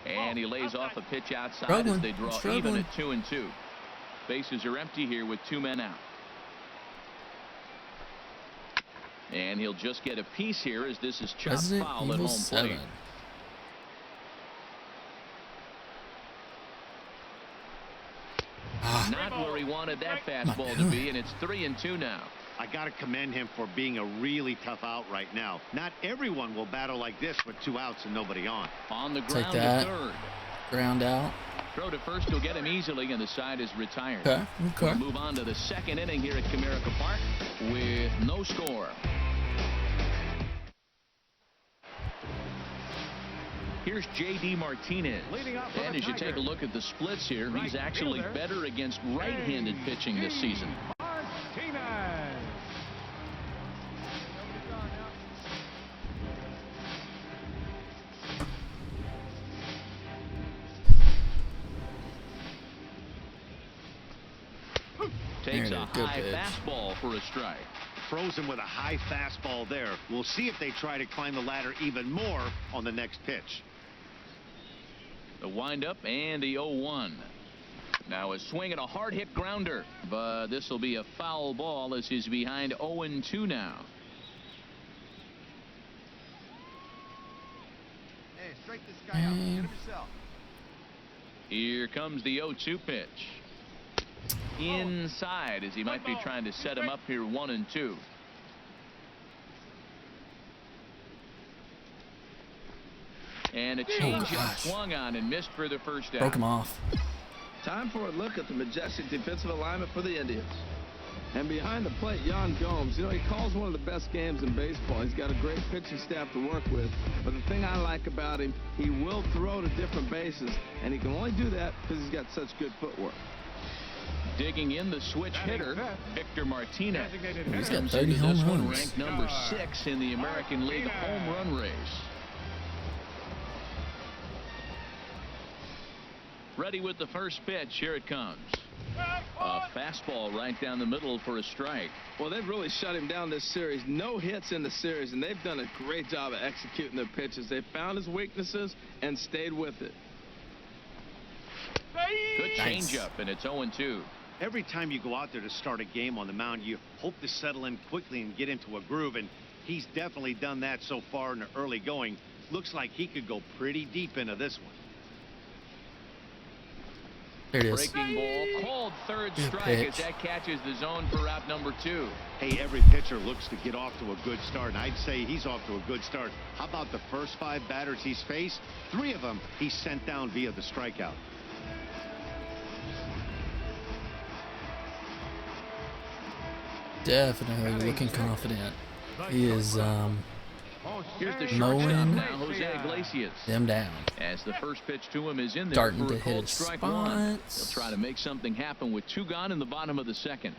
And he lays off a pitch outside as they draw even at 2-2. Bases are empty here with 2 men out. And he'll just get a piece here as this is chopped Resident foul at Evil home 7. plate. Not where he wanted that fastball to be, and it's 3-2 now. I got to commend him for being a really tough out right now. Not everyone will battle like this with 2 outs and nobody on. On the Take ground to that. third. Ground out. Throw to first will get him easily, and the side is retired. Okay. Okay. We'll move on to the second inning here at Comerica Park with no score. Here's J.D. Martinez. And as you take a look at the splits here, he's actually better against right-handed pitching this season. Martinez. Takes There a it is. Good high pitch. fastball for a strike. Frozen with a high fastball there. We'll see if they try to climb the ladder even more on the next pitch. The windup and the 0-1. Now a swing and a hard hit grounder, but this will be a foul ball as he's behind 0-2 now. Hey, strike this guy out. Get him yourself. Here comes the 0-2 pitch. Inside as he might be trying to set him up here 1-2. And a changeup gosh. swung on and missed for the first out. Broke him off. Time for a look at the majestic defensive alignment for the Indians. And behind the plate, Yan Gomes. You know, he calls one of the best games in baseball. He's got a great pitching staff to work with. But the thing I like about him, he will throw to different bases. And he can only do that because he's got such good footwork. Digging in the switch hitter, Victor Martinez. He's got 30 home runs. Ranked number 6 in the American League home run race. Ready with the first pitch. Here it comes. A fastball right down the middle for a strike. Well, they've really shut him down this series. No hits in the series, and they've done a great job of executing their pitches. They found his weaknesses and stayed with it. Good changeup, and it's 0-2. Every time you go out there to start a game on the mound, you hope to settle in quickly and get into a groove, and he's definitely done that so far in the early going. Looks like he could go pretty deep into this one. There it is. Breaking ball, called third strike as that catches the zone for out number 2. Hey, every pitcher looks to get off to a good start, and I'd say he's off to a good start. How about the first 5 batters he's faced? 3 of them he sent down via the strikeout. Definitely looking confident. He is Here's the mowing now, Jose Iglesias. them down. As the first pitch to him is in there Starting for to a hit called his strike 1. spots. He'll try to make something happen with 2 gone in the bottom of the second.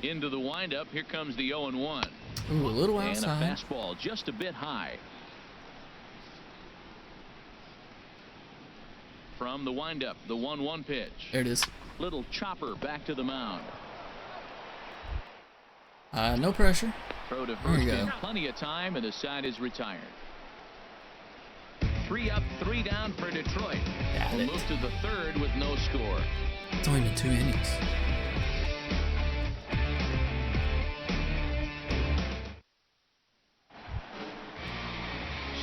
Into the windup. Here comes the 0-1. Ooh, a little And a outside. fastball just a bit high. From the windup, the 1-1 pitch. There it is. Little chopper back to the mound. No pressure. Throw to There first you in go. plenty of time, and the side is retired. 3 up, 3 down for Detroit. Got We'll it. move to the 3rd with no score. It's only been 2 innings.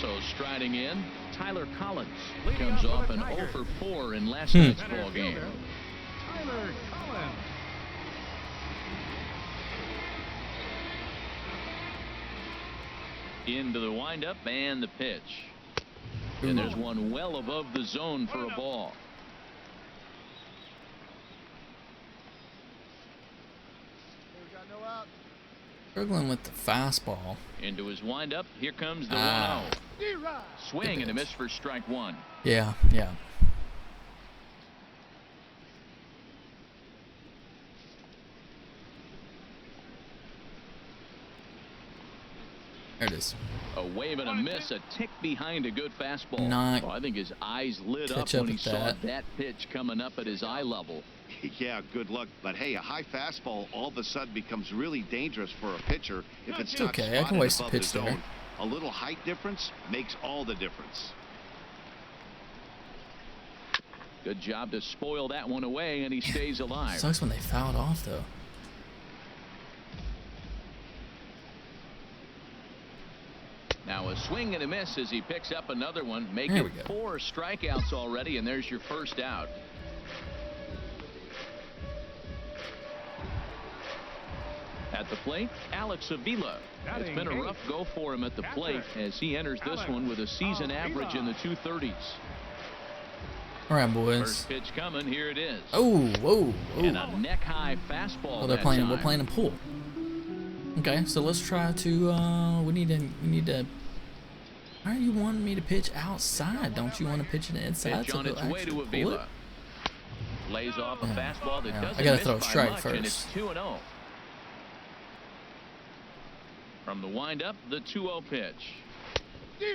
So striding in, Tyler Collins comes off an 0 for 4 in last night's ball game. Tyler Collins. Into the windup and the pitch. And there's one well above the zone for a ball. Struggling with the fastball. Into his windup. Here comes the 1-0. Swing and a miss for strike 1. Yeah, yeah. There it is. A wave and a miss, a tick behind a good fastball. Not Oh, I think his eyes lit up catch up when he with saw that. that pitch coming up at his eye level. Yeah, good luck. But hey, a high fastball all of a sudden becomes really dangerous for a pitcher if it's not okay. I can spotted waste a above pitch the there. zone. A little height difference makes all the difference. Good job to spoil that one away, and he stays alive. Sucks when they foul it off, though. Now a swing and a miss as he picks up another one. Make There it we go. 4 strikeouts already, and there's your first out. At the plate, Alex Avila. It's been a rough go for him at the plate as he enters this one with a season average in the 230s. All right, boys. First pitch coming. Here it is. Oh, whoa, And whoa. a neck-high fastball. Oh, they're that playing. We're time. playing a pool. Okay, so let's try to. We need to. Why are you wanting me to pitch outside? Don't you want to pitch it inside? Pitch on so its they'll way to actually pull Avila. it? Lays off a Yeah. fastball that Yeah. doesn't I gotta miss throw a by strike much, first. and it's 2-0. From the windup, the 2-0 pitch.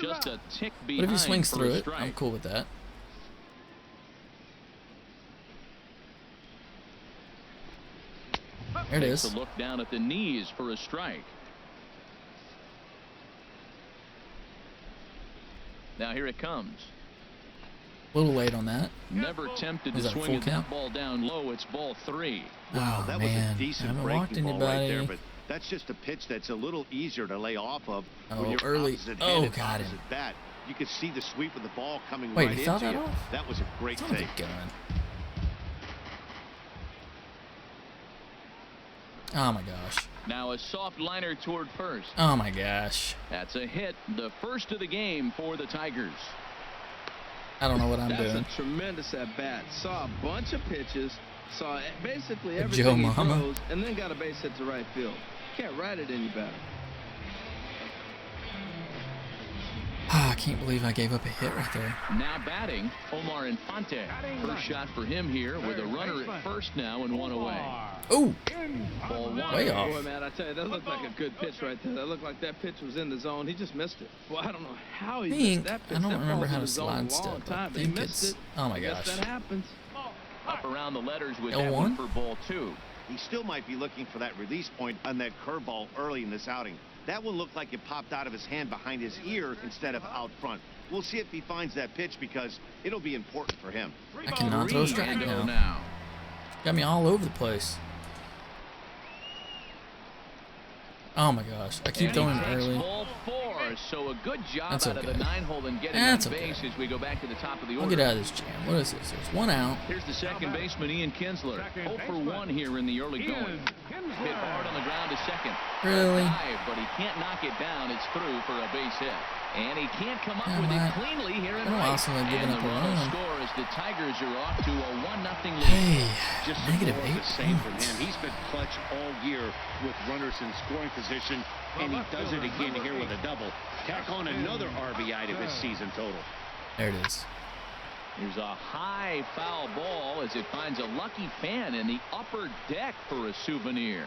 Just a tick behind. But if he swings for through a it, strike. I'm cool with that. There it Takes is. a look down at the knees for a strike. Now here it comes. A little late on that. Never tempted Is to that a swing full at that count? ball down low. It's ball 3. Wow, Oh, that man. was a I decent haven't walked breaking ball right there, anybody. but that's just a pitch that's a little easier to lay off of Oh, when you're early. opposite Oh, handed, got him. opposite bat. You could see the sweep of the ball coming Wait, right he fouled into that you. off? That was a great Son of a take. gun. Oh my gosh. Now a soft liner toward first. Oh my gosh. That's a hit. The first of the game for the Tigers. I don't know what I'm That's doing. a tremendous at-bat. Saw a bunch of pitches, saw basically Joe everything he Mama. throws, and then got a base hit to right field. Can't write it any better. Ah, can't believe I gave up a hit right there. Now batting, Omar Infante. First shot for him here with a runner at first now and one away. Oh, Ball one. way off. Boy, man, I tell you, that looked like a good pitch right there. That looked like that pitch was in the zone. He just missed it. Well, I don't know how he missed that pitch. I don't That remember ball's how in to the zone a slide long step. I time, but he think missed it's, it. oh my Guess gosh. that happens. Up around the letters with L1? that one for ball two. He still might be looking for that release point on that curveball early in this outing. That one looked like it popped out of his hand behind his ear instead of out front. We'll see if he finds that pitch because it'll be important for him. I cannot throw a strike 3-0 now. Got me all over the place. Oh my gosh. I keep throwing early. Ball four, so a good job That's out of the okay. 9-hole and getting That's on okay. base as we go back to the top of the I'll order. get out of this jam. What is this? There's one out. Here's the second baseman, Ian Kinsler. 0 for 1 here in the early going. Hit hard on the ground to second. Really? Dive, but he can't knock it down. It's through for a base hit. And he can't come up Yeah, with Matt. it cleanly here in I don't right. also like giving And up the a run will run. score as the Tigers are off to a 1-0 lead. Hey, Just negative more of 8 the same from points. him. He's been clutch all year with runners in scoring position, and he does it again here with a double. Tack on another RBI to his season total. There it is. Here's a high foul ball as it finds a lucky fan in the upper deck for a souvenir.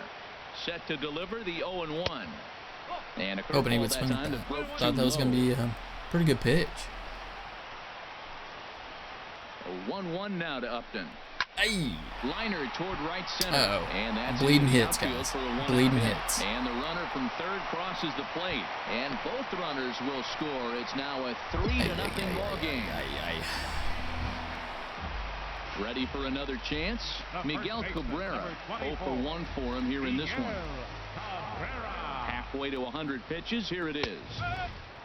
Set to deliver the 0-1. And a Hoping he curveball would that swing time at that that. broke Thought too that was going to low. be a pretty good pitch. A 1-1 now to Upton. Hey. Liner toward right center. Uh-oh. And that's Bleeding into the hits, outfield guys. for a one-out Bleeding hit. hits. And the runner from third crosses the plate. And both runners will score. It's now a 3-0 ball game. Ready for another chance? Miguel Cabrera. 0 for 1 for him here in this one. Halfway to 100 pitches. Here it is.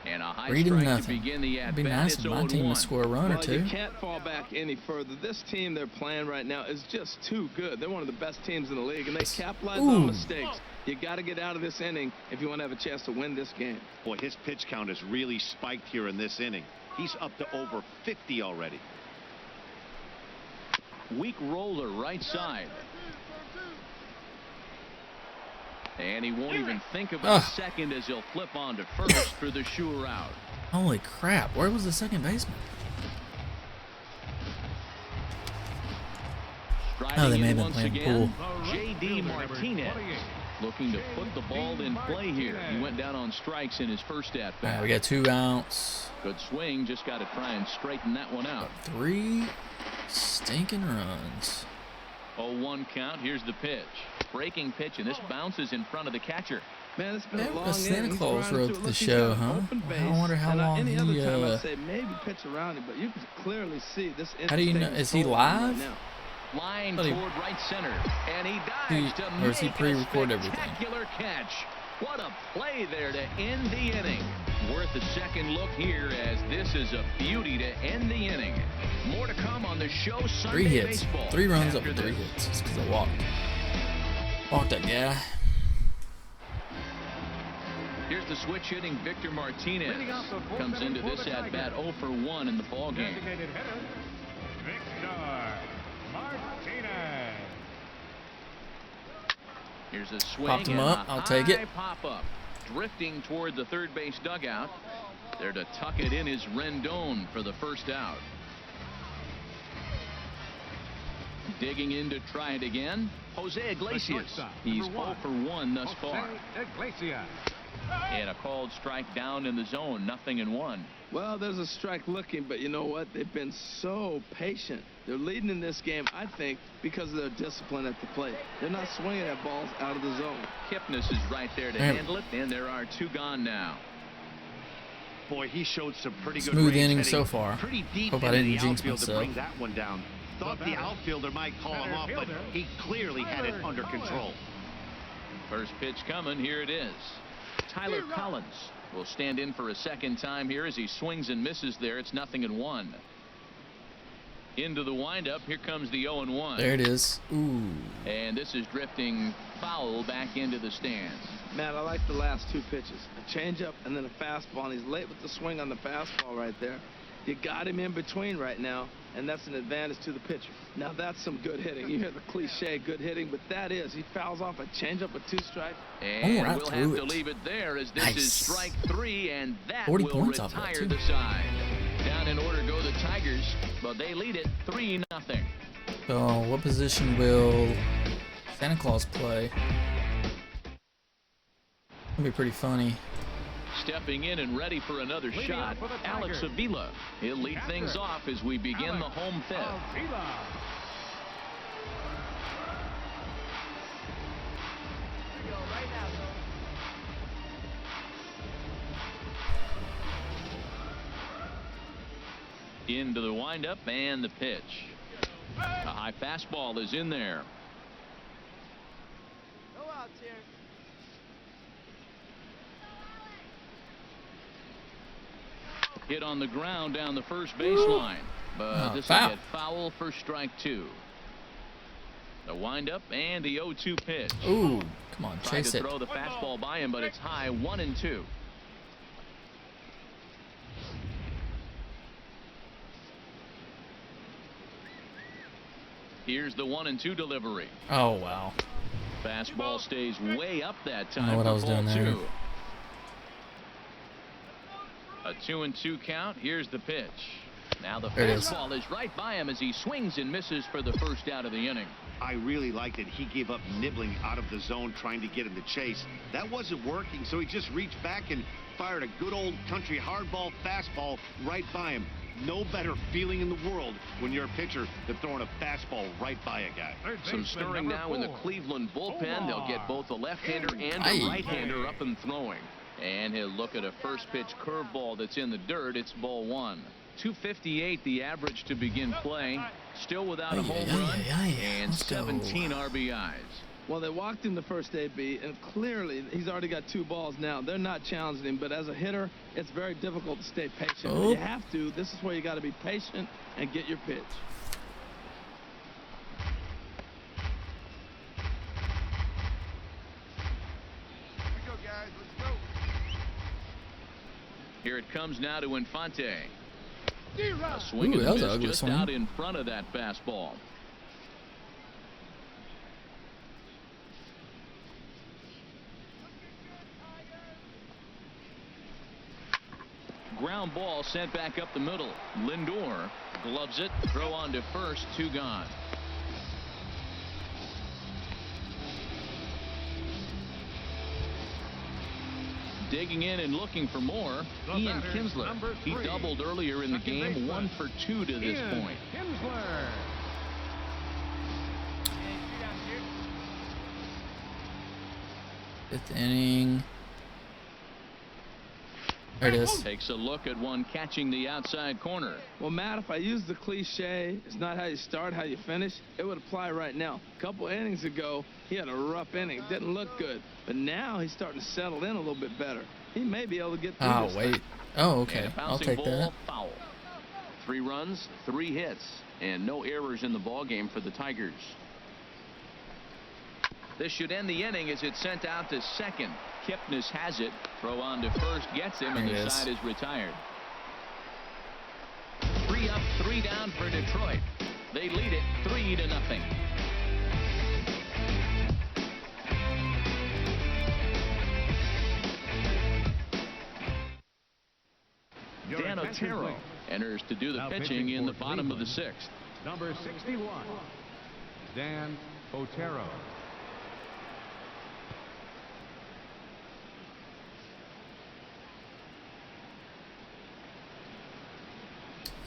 And a high Reading strike nothing. to begin the It'd be at-bat. nice It's if my team 0-1. would score a run or Well, two. you can't fall back any further. This team they're playing right now is just too good. They're one of the best teams in the league, and they capitalize on mistakes. You got to get out of this inning if you want to have a chance to win this game. Boy, his pitch count has really spiked here in this inning. He's up to over 50 already. Weak roller right side. And he won't even think about second as he'll flip on to first for the sure out. Holy crap. Where was the second baseman? Striding they may in have been once playing again, pool. J.D. Martinez looking to put the ball in play here. He went down on strikes in his first All right, at-bat. we got 2 outs. Good swing, just got to try and straighten that one out. 3 stinking runs. 0-1 count. Here's the pitch. Breaking pitch, and this bounces in front of the catcher. Man, it's been a long Santa inning. Claus He's trying wrote to the look, he's show, got an huh? open I base. wonder how And long any other he, time I'd say maybe pitch around him, but you can clearly see this. How do you know? Is he live? Line Thought he- toward right center, and he dives to or does he make pre-record a everything? spectacular catch. What a play there to end the inning. Worth a second look here as this is a beauty to end the inning. More to come on the show Sunday 3 hits. Baseball 3 runs after over 3 this. hits. Just because I walked. Walked that guy. Here's the switch hitting Victor Martinez. Comes into this at bat 0 for 1 in the ball game. Designated hitter, Victor Martinez. Here's a swing. Popped him and up. a I'll take it. high pop up. Drifting toward the third base dugout. There to tuck it in is Rendon for the first out. Digging in to try it again. Jose Iglesias. He's 0 for 1 thus far. Iglesias. And a called strike down in the zone. 0-1. Well, there's a strike looking, but you know what? They've been so patient. They're leading in this game, I think, because of their discipline at the plate. They're not swinging at balls out of the zone. Kipnis is right there to Man. handle it, and there are 2 gone now. Boy, he showed some pretty good Smooth range inning heading so far. Pretty deep Hope I into didn't the jinx outfield to myself. bring that one down. Thought the outfielder might call him off, but he clearly had it under control. First pitch coming. Here it is. Tyler Collins will stand in for a second time here as he swings and misses there. It's 0-1. Into the windup. Here comes the 0-1. There it is. Ooh. And this is drifting foul back into the stands. Man, I like the last 2 pitches. A changeup and then a fastball, and he's late with the swing on the fastball right there. You got him in between right now, and that's an advantage to the pitcher. Now that's some good hitting. You hear the cliche good hitting, but that is. He fouls off a changeup with 2 strikes. And right we'll through have it. to leave it there as this Nice. is strike 3, and that 40 will points off that, retire too. the side. Down in order go the Tigers, but they lead it 3-0. So, what position will Santa Claus play? That'd be pretty funny. Stepping in and ready for another Leading shot, up for the Alex Tigers. Avila. He'll lead Captain, things off as we begin the home fifth. Avila. Into the windup and the pitch. A high fastball is in there. Go out here. Hit on the ground down the first baseline. But this will foul. get foul for strike 2. The windup and the 0-2 pitch. Ooh, come on, Tried chase to it. throw the fastball by him, but it's high, 1-2. Here's the 1-2 delivery. Oh, wow. Fastball stays way up that I know time what for I was ball doing there. 2. A 2-2 count. Here's the pitch. Now the There it is. fastball is right by him as he swings and misses for the first out of the inning. I really liked it. He gave up nibbling out of the zone trying to get in the chase. That wasn't working, so he just reached back and fired a good old country hardball fastball right by him. No better feeling in the world when you're a pitcher than throwing a fastball right by a guy. Third Some baseman, stirring number now in the 4. Cleveland bullpen. They'll get both a left-hander and Aye. a right-hander up and throwing. And he'll look at a first pitch curveball that's in the dirt. It's ball 1. 258 the average to begin play. Still without a Aye, home aye, run aye, aye. and Let's go. 17 RBIs. Well, they walked him the first AB, and clearly he's already got 2 balls now. They're not challenging him, but as a hitter, it's very difficult to stay patient. Oh. You have to. This is where you got to be patient and get your pitch. Let's go, guys. Let's go. Here it comes now to Infante. A D-Rod. swing Ooh, and that was miss an ugly just swing. out in front of that fastball. Ground ball sent back up the middle. Lindor gloves it. Throw on to first. 2 gone. Digging in and looking for more. The Ian batter, Kinsler. number He 3. doubled earlier in the Second game. baseman, 1 for 2 to this Ian point. Kinsler. Fifth inning. There it is. Takes a look at one catching the outside corner. Well, Matt, if I use the cliche, it's not how you start, how you finish, it would apply right now. A couple innings ago, he had a rough inning. Didn't look good. But now he's starting to settle in a little bit better. He may be able to get through Oh, this wait. thing. Oh, And okay. a I'll bouncing take ball, that. foul. 3 runs, 3 hits, and no errors in the ball game for the Tigers. This should end the inning as it's sent out to second. Kipnis has it. Throw on to first, gets him, and There it the is. side is retired. 3 up, 3 down for Detroit. They lead it 3-0. Your Dan attention, Otero please. enters to do the Now pitching in the for bottom of the Cleveland, 6th. Number 61, Dan Otero.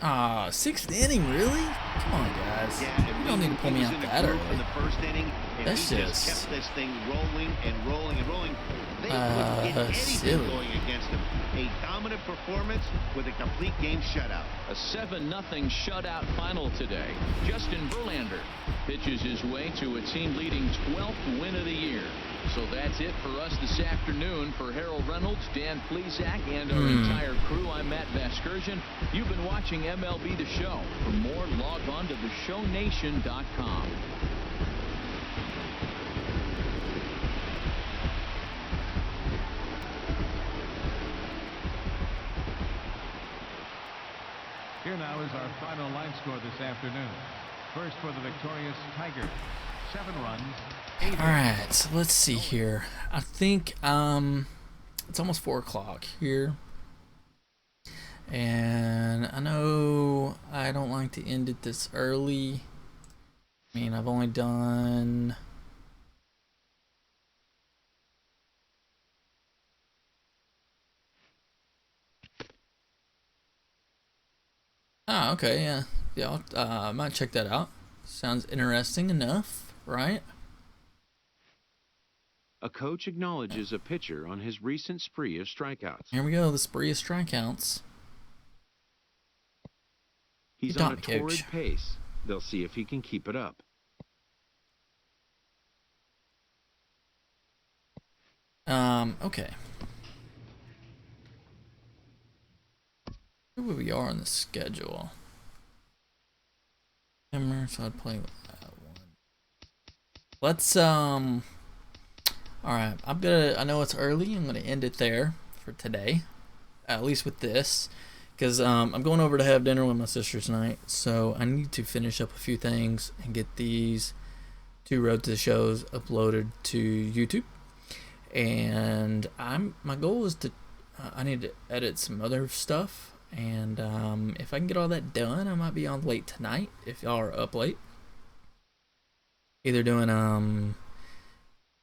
Ah, 6th inning, really? Come on, guys. Yeah, You don't need to pull me out that in early. the first inning, and That's he just- just kept this thing rolling and rolling and rolling. They couldn't get anything silly. going against him. A dominant performance with a complete game shutout. A 7-0 shutout final today. Justin Verlander pitches his way to a team-leading 12th win of the year. So that's it for us this afternoon. For Harold Reynolds, Dan Plesac, and our entire crew, I'm Matt Vasgersian. You've been watching MLB The Show. For more, log on to theshownation.com. Here now is our our final line score this afternoon. First for the victorious Tigers, 7 runs, 8 hits. All right, so let's see here. I think it's almost 4 o'clock here, and I know I don't like to end it this early. I mean, I've only done okay, yeah, I might check that out. Sounds interesting enough, right? A coach acknowledges a pitcher on his recent spree of strikeouts. Here we go, the spree of strikeouts. He's Good on a talk, Coach. torrid pace. They'll see if he can keep it up. Okay. Where we are on the schedule. So I'd play with that one. Let's all right, I know it's early. I'm gonna end it there for today, at least with this, because I'm going over to have dinner with my sister tonight, so I need to finish up a few things and get these 2 Road to the Shows uploaded to YouTube. And my goal is to I need to edit some other stuff, and if I can get all that done, I might be on late tonight if y'all are up late. Either doing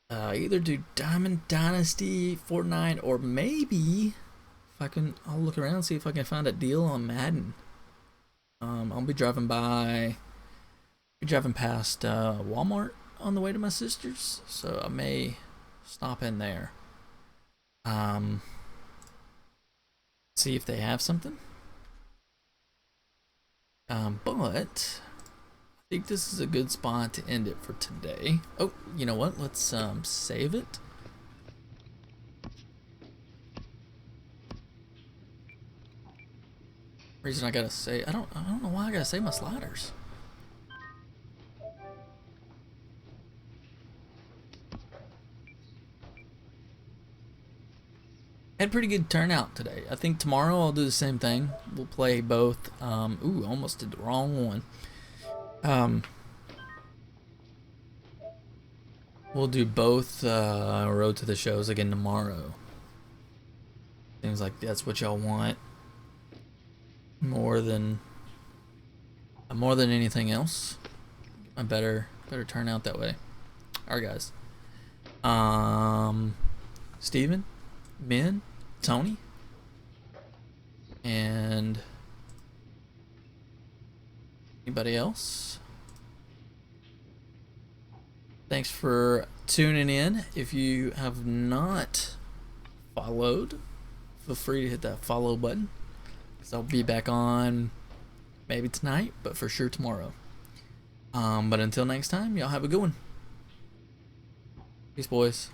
either do Diamond Dynasty, Fortnite, or maybe if I'll look around and see if I can find a deal on Madden. I'll be driving past Walmart on the way to my sister's, so I may stop in there. See if they have something. But I think this is a good spot to end it for today. Oh, you know what? Let's save it. Reason I gotta say I don't know why I gotta save my sliders. Had pretty good turnout today. I think tomorrow I'll do the same thing. We'll play both. Ooh, almost did the wrong one. We'll do both Road to the Shows again tomorrow. Seems like that's what y'all want more than anything else. A better turnout that way. All right, guys. Steven, Ben, Tony, and anybody else? Thanks for tuning in. If you have not followed, feel free to hit that follow button, because I'll be back on maybe tonight, but for sure tomorrow. But until next time, y'all have a good one. Peace, boys.